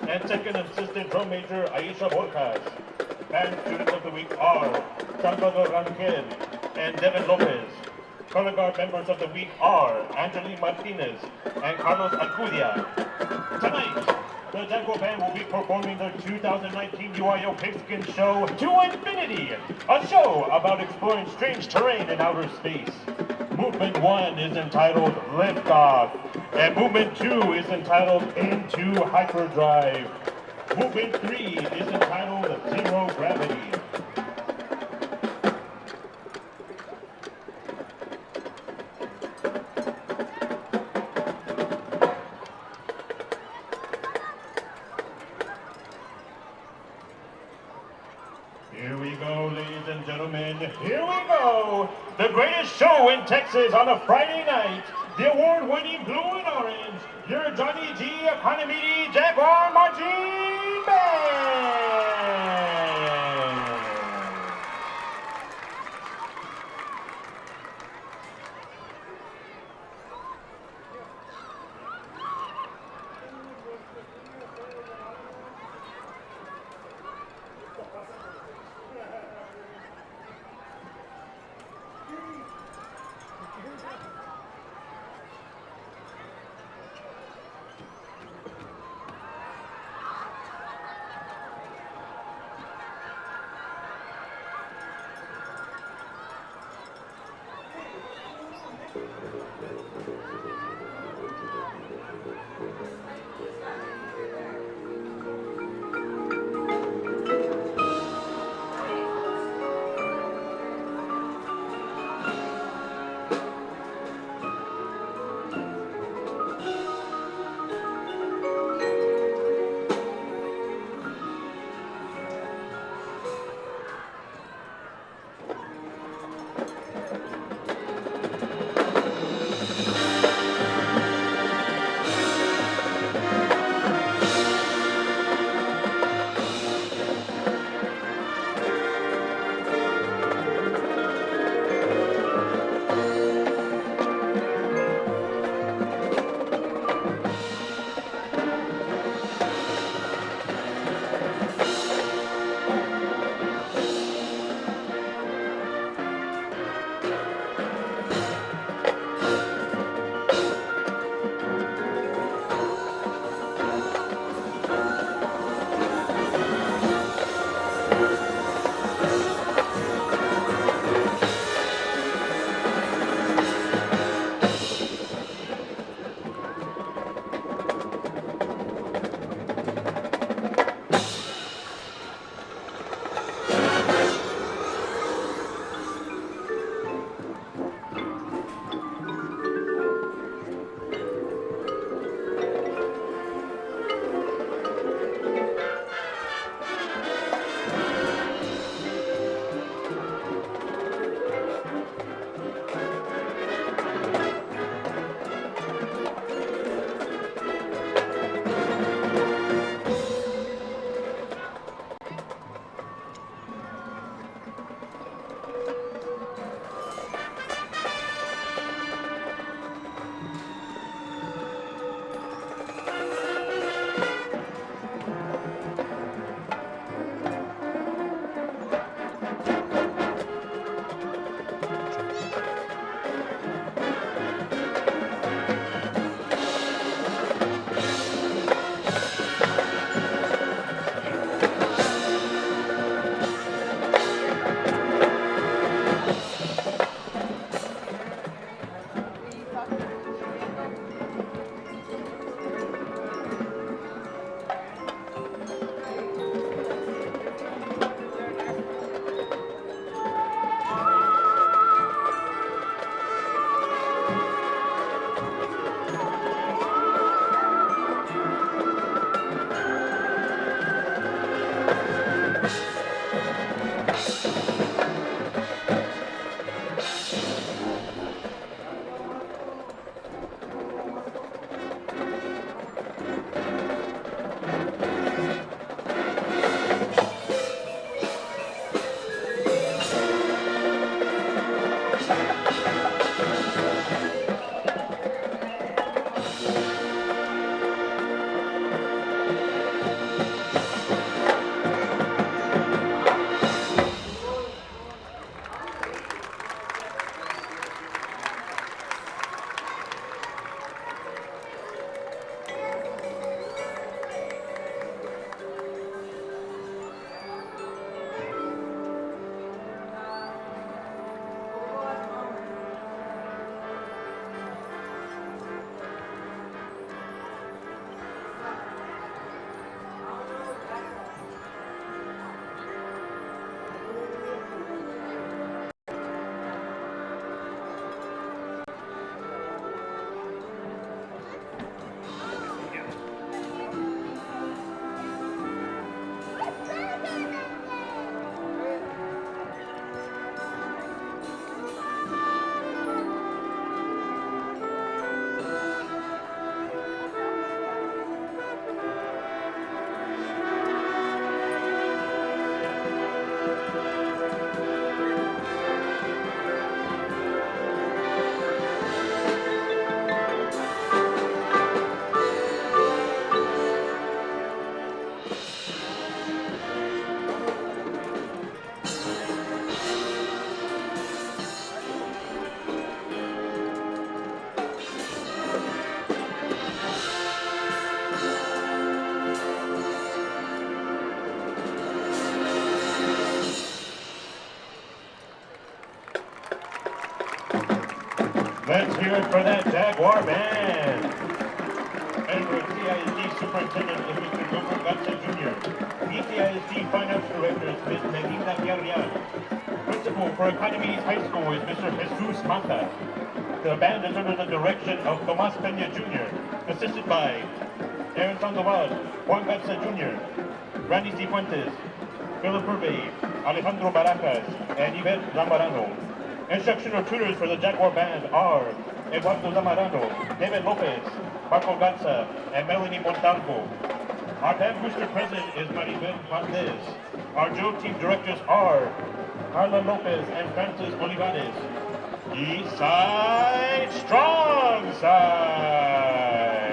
and second assistant drum major Aisha Borjas. Band students of the week are Salvador Rangel and Devin Lopez. Color guard members of the week are Angeline Martinez and Carlos Alcudia. Tonight, the Jaguar Band will be performing their 2019 UIO Pigskin Show To Infinity, a show about exploring strange terrain in outer space. Movement 1 is entitled Liftoff, and Movement 2 is entitled Into Hyperdrive. Movement 3 is entitled Zero Gravity. Here we go, ladies and gentlemen. Here we go. The greatest show in Texas on a Friday night. The award-winning blue and orange. Your Johnny G. Economedes Jaguar Marching Band. Let's hear it for that Jaguar band. Edinburg CISD Superintendent is Mr. Gilbert Gatsa Jr. ECISD Finance Director is Ms. Medina Villarreal. Principal for Economedes High School is Mr. Jesus Mata. The band is under the direction of Tomas Peña Jr., assisted by Aaron Sandoval, Juan Gatsa Jr., Randy Cifuentes, Philip Hervey, Alejandro Barajas, and Yvette Zamorano. Instructional tutors for the Jaguar Band are Eduardo Zamorano, David Lopez, Marco Gatsa, and Melanie Montalvo. Our band booster president is Maribel Valdez. Our drill team directors are Carla Lopez and Francis Olivares. East side, strong side.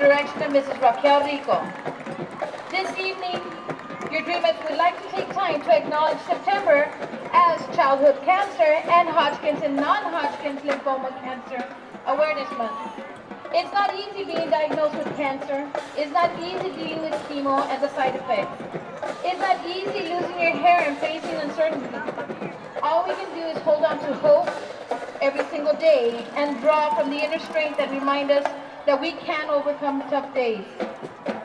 Direction of Mrs. Raquel Rico. This evening, your Dreamettes would like to take time to acknowledge September as Childhood Cancer and Hodgkin's and non-Hodgkin's Lymphoma Cancer Awareness Month. It's not easy being diagnosed with cancer. It's not easy dealing with chemo and the side effects. It's not easy losing your hair and facing uncertainty. All we can do is hold on to hope every single day and draw from the inner strength that remind us that we can overcome tough days.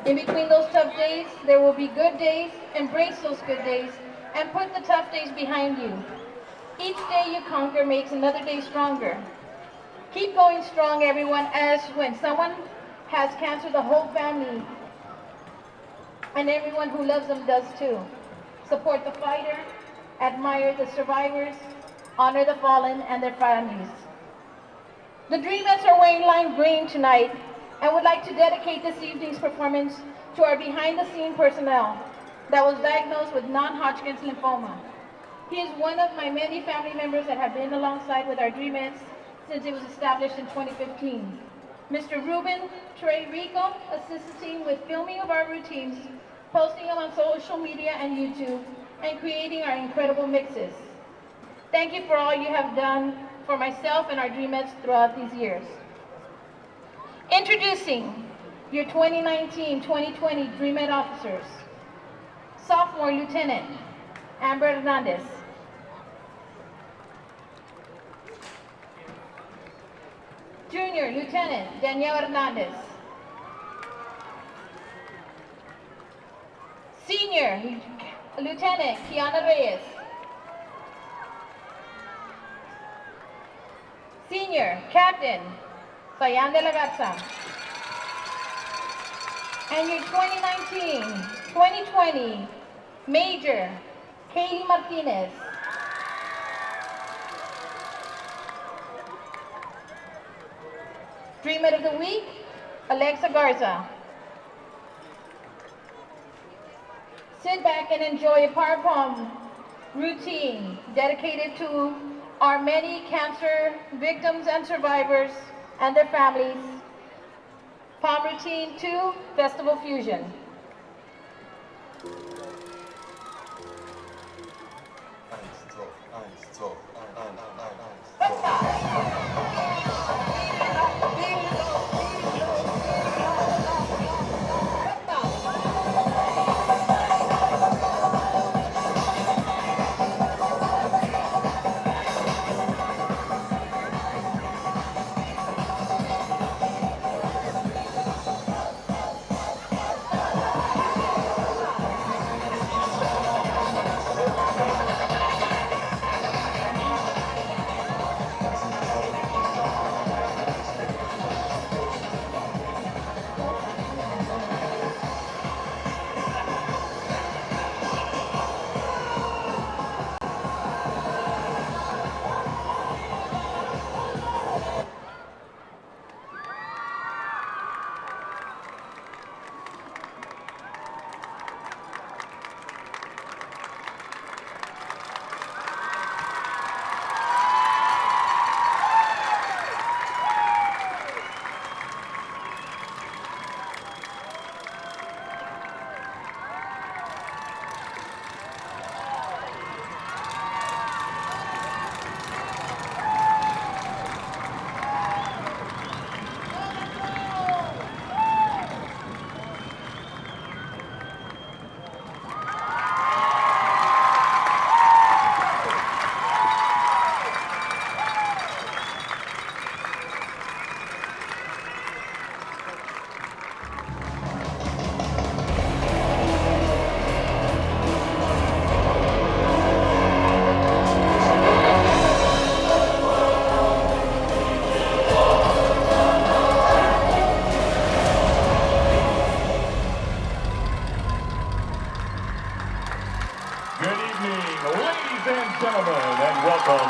In between those tough days, there will be good days. Embrace those good days and put the tough days behind you. Each day you conquer makes another day stronger. Keep going strong, everyone, as when someone has cancer, the whole family and everyone who loves them does too. Support the fighter, admire the survivors, honor the fallen and their families. The Dreamettes are wearing lime green tonight and would like to dedicate this evening's performance to our behind-the-scene personnel that was diagnosed with non-Hodgkin's lymphoma. He is one of my many family members that have been alongside with our Dreamettes since it was established in 2015. Mr. Ruben Trey Rico assisting with filming of our routines, posting them on social media and YouTube, and creating our incredible mixes. Thank you for all you have done for myself and our Dreamettes throughout these years. Introducing your 2019-2020 Dreamette officers. Sophomore Lieutenant Amber Hernandez. Junior Lieutenant Danielle Hernandez. Senior Senior, Lieutenant Kiana Reyes. Senior, Captain Sayan de la Garza. And your 2019-2020 Major, Kaylee Martinez. Dreamer of the Week, Alexa Garza. Sit back and enjoy a power palm routine dedicated to our many cancer victims and survivors and their families. Palm routine 2, Festival Fusion.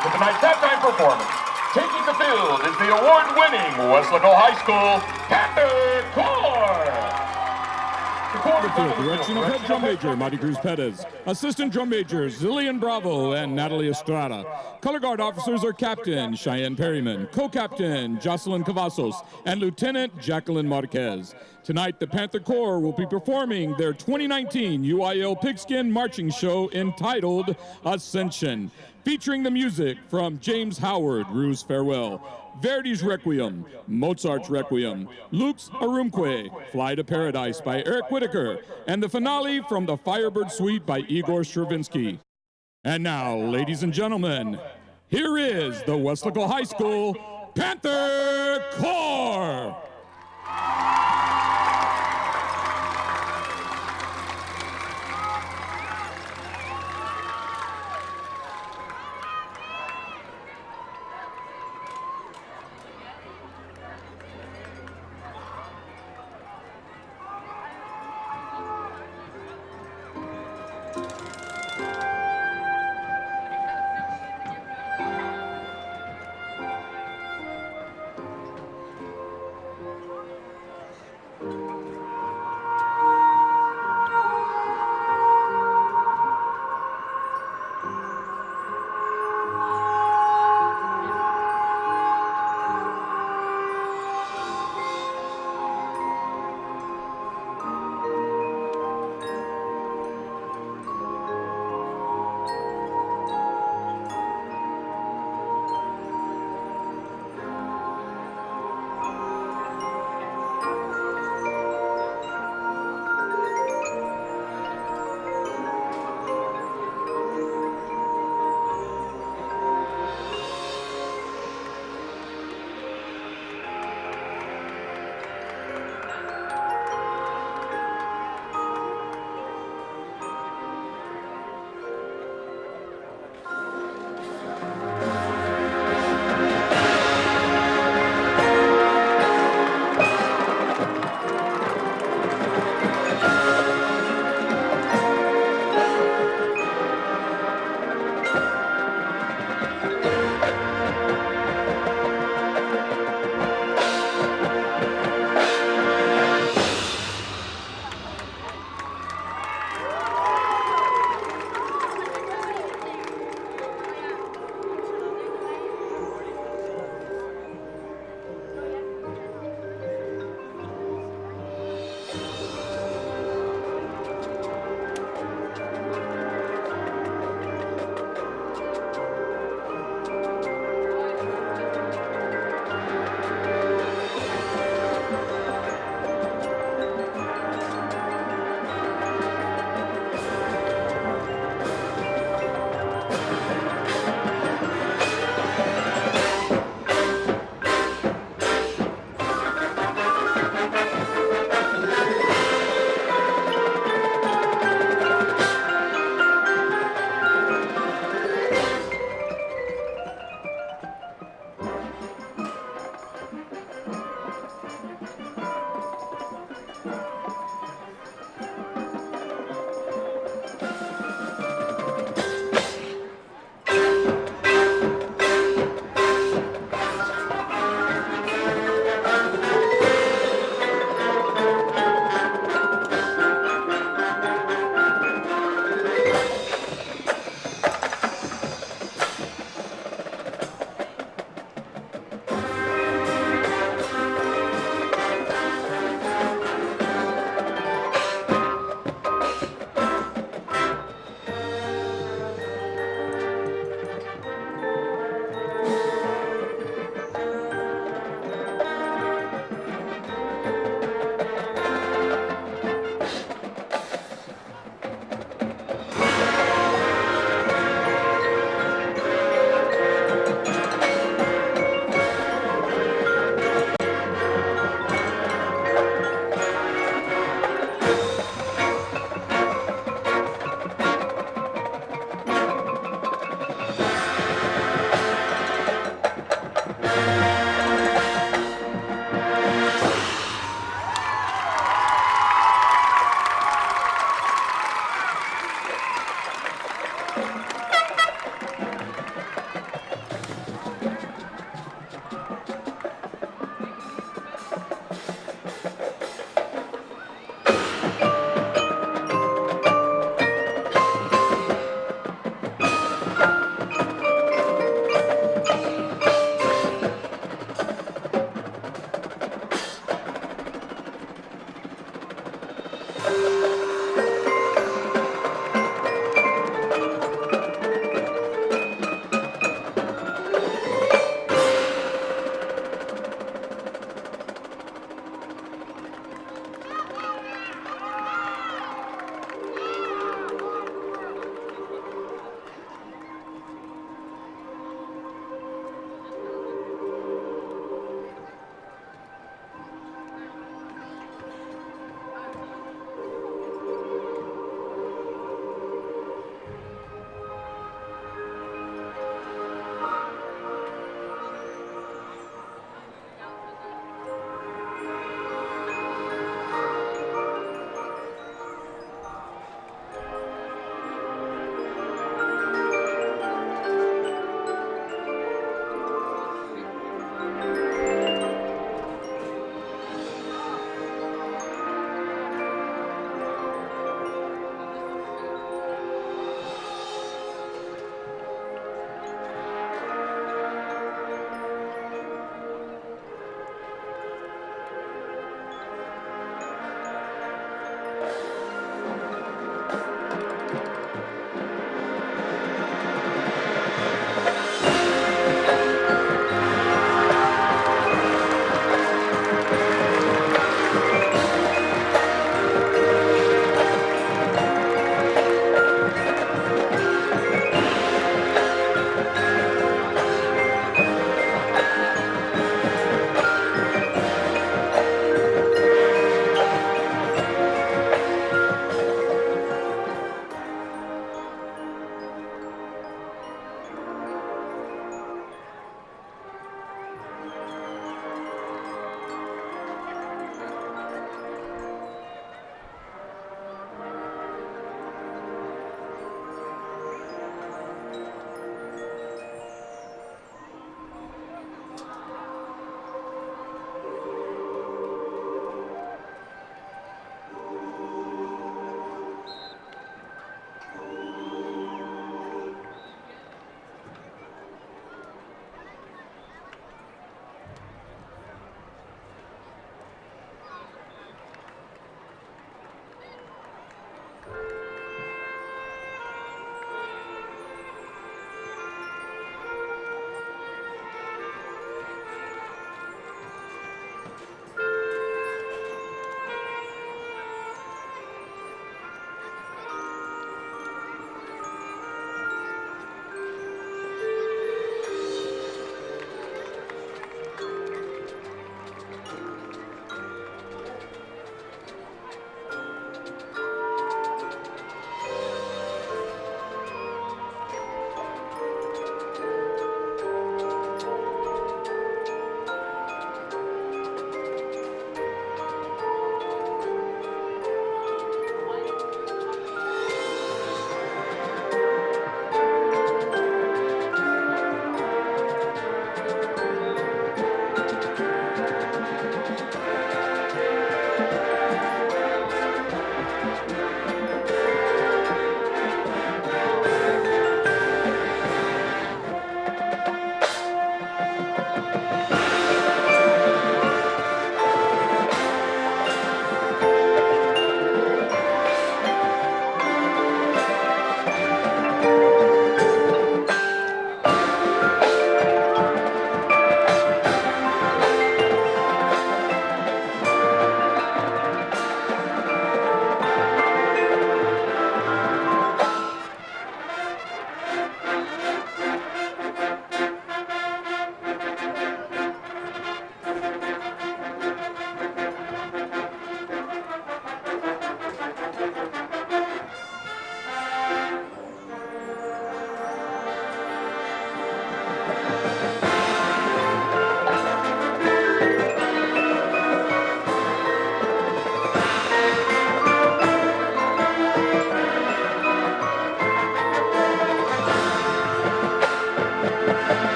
To tonight's halftime performance. Taking the field is the award-winning Weslaco High School Panther Corps. The field direction of head drum major Marty Cruz Perez, assistant drum majors Zillian Bravo and Natalie Estrada. Color guard officers are Captain Cheyenne Perryman, co-captain Jocelyn Cavazos, and Lieutenant Jacqueline Marquez. Tonight, the Panther Corps will be performing their 2019 UIL Pigskin Marching Show entitled Ascension, featuring the music from James Howard, Rue's Farewell, Verdi's Requiem, Mozart's Requiem, Luke's Arumque, Fly to Paradise by Eric Whitaker, and the finale from the Firebird Suite by Igor Stravinsky. And now, ladies and gentlemen, here is the Weslaco High School Panther Corps!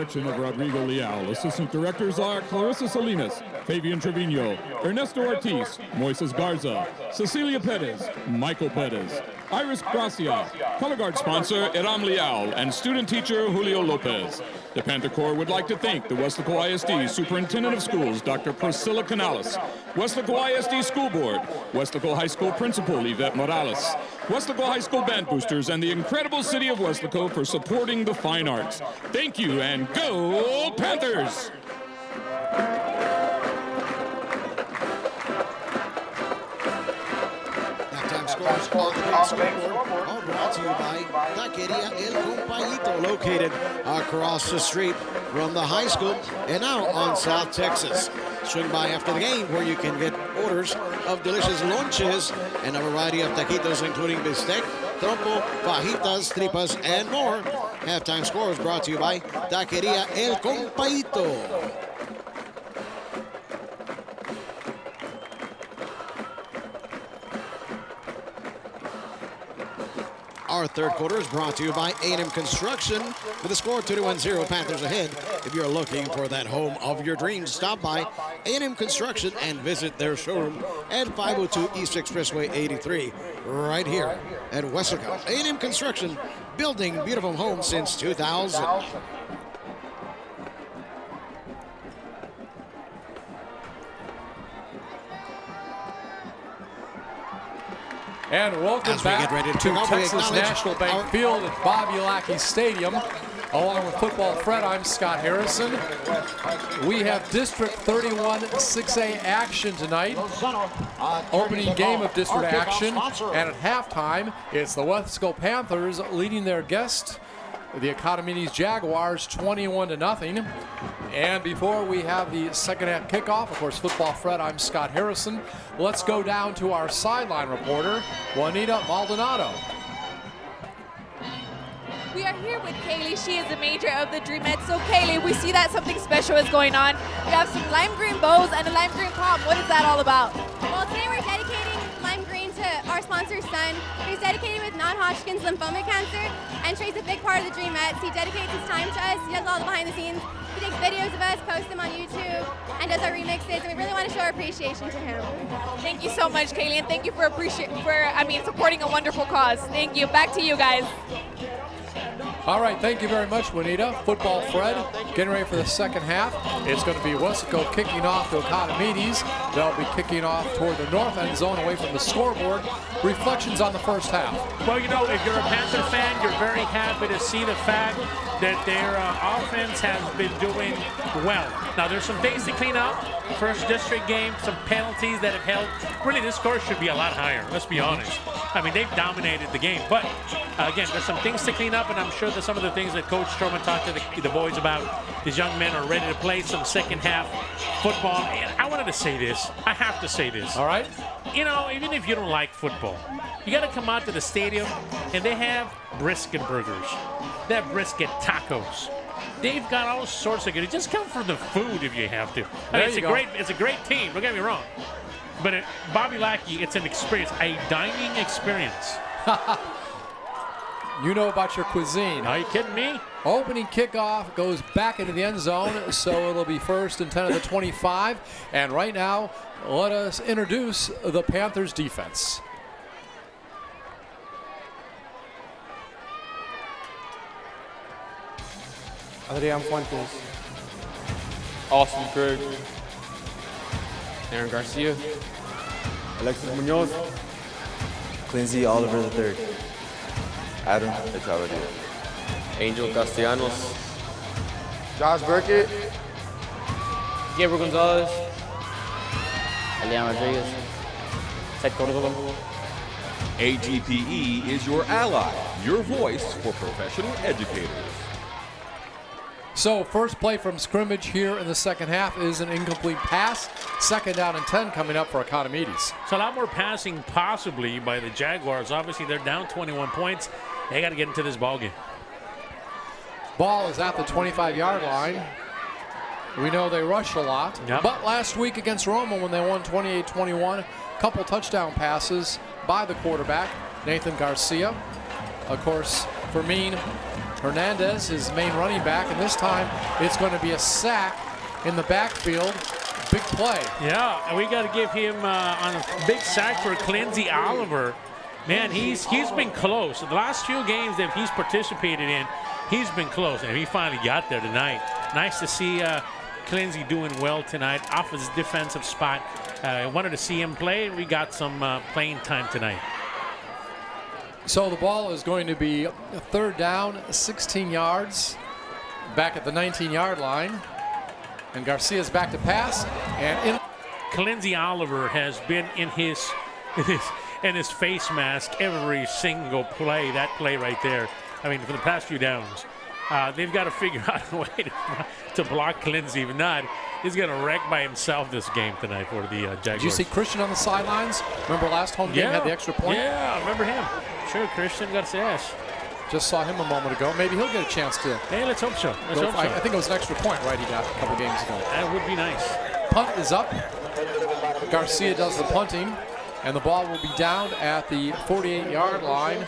direction of Rodrigo Leal. Assistant directors are Clarissa Salinas, Fabian Trevino, Ernesto Ortiz, Moises Garza, Cecilia Perez, Michael Perez, Iris Gracia, color guard sponsor Eram Leal, and student teacher Julio Lopez. The Panther Corps would like to thank the Weslaco ISD Superintendent of Schools, Dr. Priscilla Canales, Weslaco ISD School Board, Weslaco High School Principal Yvette Morales, Weslaco High School Band Boosters, and the incredible city of Weslaco for supporting the fine arts. Thank you, and go Panthers! Scores on the big scoreboard, all brought to you by Taqueria El Compayito, located across the street from the high school and now on South Texas. Swing by after the game where you can get orders of delicious lunches and a variety of taquitos, including bistec, trompo, fajitas, tripas, and more. Halftime scores brought to you by Taqueria El Compayito. Our third quarter is brought to you by A&M Construction with a score 2-1-0, Panthers ahead. If you're looking for that home of your dreams, stop by A&M Construction and visit their showroom at 502 East Expressway 83, right here at Weslaco. A&M Construction, building beautiful homes since 2000. And welcome back to Texas National Bank Field at Bobby Lackey Stadium. Along with Football Fred, I'm Scott Harrison. We have District 31 6A action tonight. Opening game of district action. And at halftime, it's the Weslaco Panthers leading their guest, the Economedes Jaguars, 21-0. And before we have the second half kickoff, of course, Football Fred, I'm Scott Harrison. Let's go down to our sideline reporter, Juanita Maldonado. We are here with Kaylee. She is a major of the Dreamettes. So Kaylee, we see that something special is going on. We have some lime green bows and a lime green pom. What is that all about? Well, today we're dedicating lime green to our sponsor, Son. He's dedicated with non-Hodgkin's lymphoma cancer, and Trey's a big part of the Dreamettes. He dedicates his time to us. He does all the behind the scenes. He takes videos of us, posts them on YouTube, and does our remixes, and we really want to show our appreciation to him. Thank you so much, Kaylee, and thank you for supporting a wonderful cause. Thank you. Back to you guys. All right, thank you very much, Juanita. Football Fred, getting ready for the second half. It's going to be Weslaco kicking off to Economedes. They'll be kicking off toward the north end zone away from the scoreboard. Reflections on the first half. Well, you know, if you're a Panther fan, you're very happy to see the fact that their offense has been doing well. Now, there's some things to clean up. First district game, some penalties that have held. Really, this score should be a lot higher, let's be honest. I mean, they've dominated the game. But, again, there's some things to clean up, and I'm sure that some of the things that Coach Stroman talked to the boys about, these young men are ready to play some second half football. And I wanted to say this. I have to say this. All right. You know, even if you don't like football, you got to come out to the stadium, and they have brisket burgers. They have brisket tacos. They've got all sorts of good. Just come for the food if you have to. I mean, it's a great team. Don't get me wrong. But at Bobby Lackey, it's an experience, a dining experience. You know about your cuisine. Are you kidding me? Opening kickoff goes back into the end zone, so it'll be first and 10 at the 25. And right now, let us introduce the Panthers defense. Adrian Fuentes, Austin Krug, Aaron Garcia, Alexis Munoz, Quincy Oliver III, Adam Echavarria, Angel Castellanos, Josh Burkett, Gabriel Gonzalez, Elian Rodriguez, Ted Cordova. AGPE is your ally, your voice for professional educators. So first play from scrimmage here in the second half is an incomplete pass. Second down and 10 coming up for Economedes. So a lot more passing possibly by the Jaguars. Obviously, they're down 21 points. They got to get into this ballgame. Ball is at the 25-yard line. We know they rush a lot. Yep. But last week against Roma when they won 28-21, a couple touchdown passes by the quarterback, Nathan Garcia. Of course, Fermin Hernandez, his main running back, and this time it's going to be a sack in the backfield. Big play. Yeah, and we got to give him on a big sack for Clincy Oliver. Man, he's been close. The last few games that he's participated in, he's been close, and he finally got there tonight. Nice to see Clincy doing well tonight off his defensive spot. I wanted to see him play. We got some playing time tonight. So the ball is going to be third down, 16 yards, back at the 19-yard line. And Garcia's back to pass. And Clincy Oliver has been in his face mask every single play. That play right there. I mean, for the past few downs. They've got to figure out a way to block Clincy. If not, he's going to wreck by himself this game tonight for the Jaguars. Did you see Christian on the sidelines? Remember last home game had the extra point? Yeah, I remember him. Sure, Christian Garcias. Just saw him a moment ago. Maybe he'll get a chance to. Hey, let's hope so. Let's hope so. I think it was an extra point, right? He got a couple games ago. That would be nice. Punt is up. Garcia does the punting, and the ball will be down at the 48-yard line.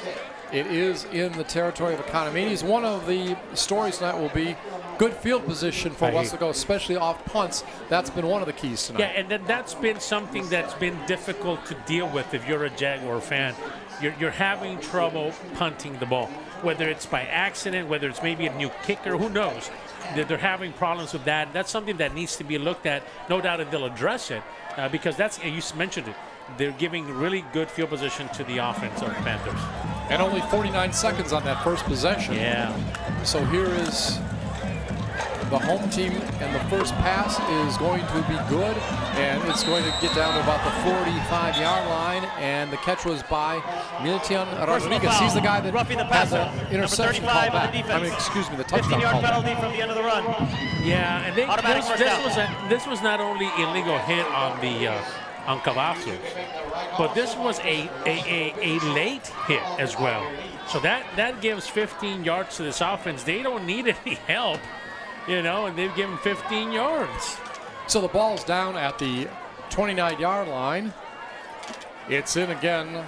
It is in the territory of Economedes. One of the stories tonight will be good field position for Weslaco, especially off punts. That's been one of the keys tonight. Yeah, and that's been something that's been difficult to deal with if you're a Jaguar fan. You're having trouble punting the ball, whether it's by accident, whether it's maybe a new kicker, who knows. They're having problems with that. That's something that needs to be looked at. No doubt that they'll address it because that's, you mentioned it, they're giving really good field position to the offense of the Panthers. And only 49 seconds on that first possession. Yeah. So here is the home team, and the first pass is going to be good, and it's going to get down to about the 45-yard line, and the catch was by Milton Rodriguez. He's the guy that has an interception called back. I mean, excuse me, the touchdown 15-yard called penalty back. from the end of the run. Yeah, and this was not only illegal hit on the on Cavazos, but this was a late hit as well. So that gives 15 yards to this offense. They don't need any help, you know, and they've given 15 yards. So the ball's down at the 29-yard line. It's in again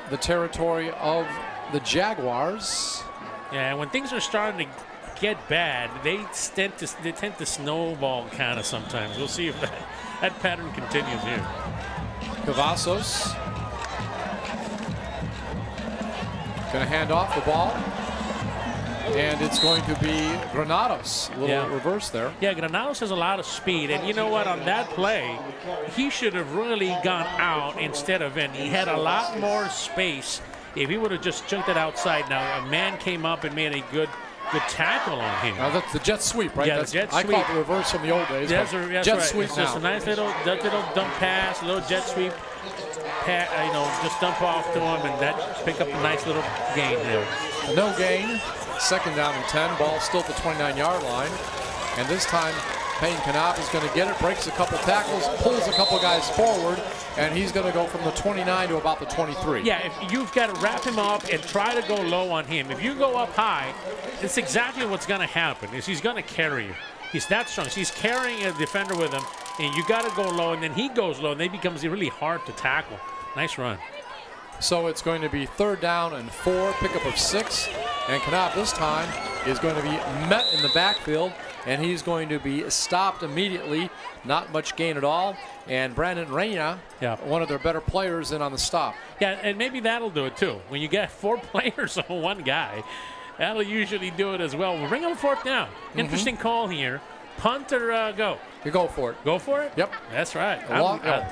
the territory of the Jaguars. Yeah, when things are starting to get bad, they tend to snowball kind of sometimes. We'll see if that pattern continues here. Cavazos going to hand off the ball, and it's going to be Granados. A little reverse there. Yeah, Granados has a lot of speed, and you know what? On that play, he should have really gone out instead of in. He had a lot more space if he would have just chunked it outside. Now, a man came up and made a good tackle on him. Now that's the jet sweep, right? Yeah, that's, the jet I sweep. call it the reverse from the old days. That's jet right. sweep It's now. just a nice little dump pass, a little jet sweep, just dump off to him, and that pick up a nice little gain there. No gain. Second down and 10. Ball still at the 29-yard line. And this time, Payne Canop is going to get it, breaks a couple tackles, pulls a couple guys forward, and he's going to go from the 29 to about the 23. Yeah, if you've got to wrap him up and try to go low on him. If you go up high, it's exactly what's going to happen. Is he's going to carry you. He's that strong. So he's carrying a defender with him, and you got to go low, and then he goes low, and then it becomes really hard to tackle. Nice run. So it's going to be third down and 4, pickup of 6. And Canop this time is going to be met in the backfield, and he's going to be stopped immediately. Not much gain at all. And Brandon Reyna, one of their better players, in on the stop. Yeah, and maybe that'll do it too. When you get 4 players on one guy, that'll usually do it as well. We'll bring him fourth down. Interesting call here. Punt or go? You go for it. Go for it? Yep. That's right.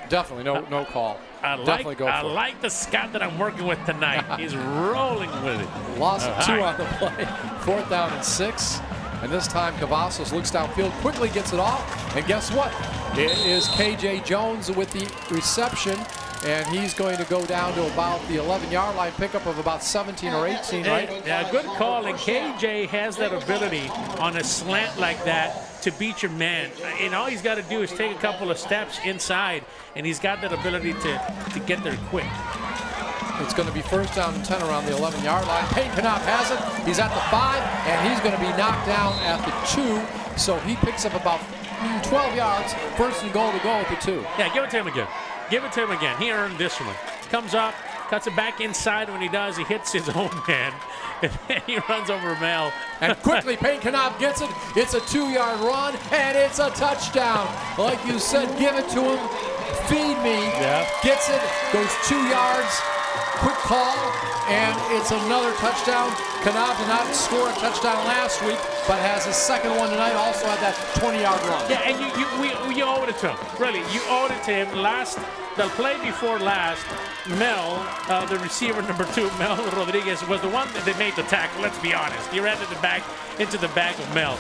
Definitely no call. I like the scout that I'm working with tonight. He's rolling with it. Loss of 2 on the play. Fourth down and 6. And this time Cavazos looks downfield, quickly gets it off. And guess what? It is KJ Jones with the reception. And he's going to go down to about the 11-yard line, pickup of about 17 or 18, right? Yeah, good call. And KJ has that ability on a slant like that to beat your man. And all he's got to do is take a couple of steps inside, and he's got that ability to get there quick. It's going to be first down and 10 around the 11-yard line. Payne Canop has it. He's at the 5, and he's going to be knocked down at the 2. So he picks up about 12 yards. First and goal to go at the 2. Yeah, give it to him again. Give it to him again. He earned this one. Comes up, cuts it back inside. When he does, he hits his own man. And then he runs over Mel. And quickly, Payne Knopf gets it. It's a 2-yard run, and it's a touchdown. Like you said, give it to him. Feed me. Yeah. Gets it. Goes 2 yards. Quick call, and it's another touchdown. Knopf did not score a touchdown last week, but has his second one tonight. Also had that 20-yard run. Yeah, and you owed it to him. Really, you owed it to him. The play before last, Mel, the receiver number 2, Mel Rodriguez, was the one that they made the tackle. Let's be honest. He ran it back into the back of Mel.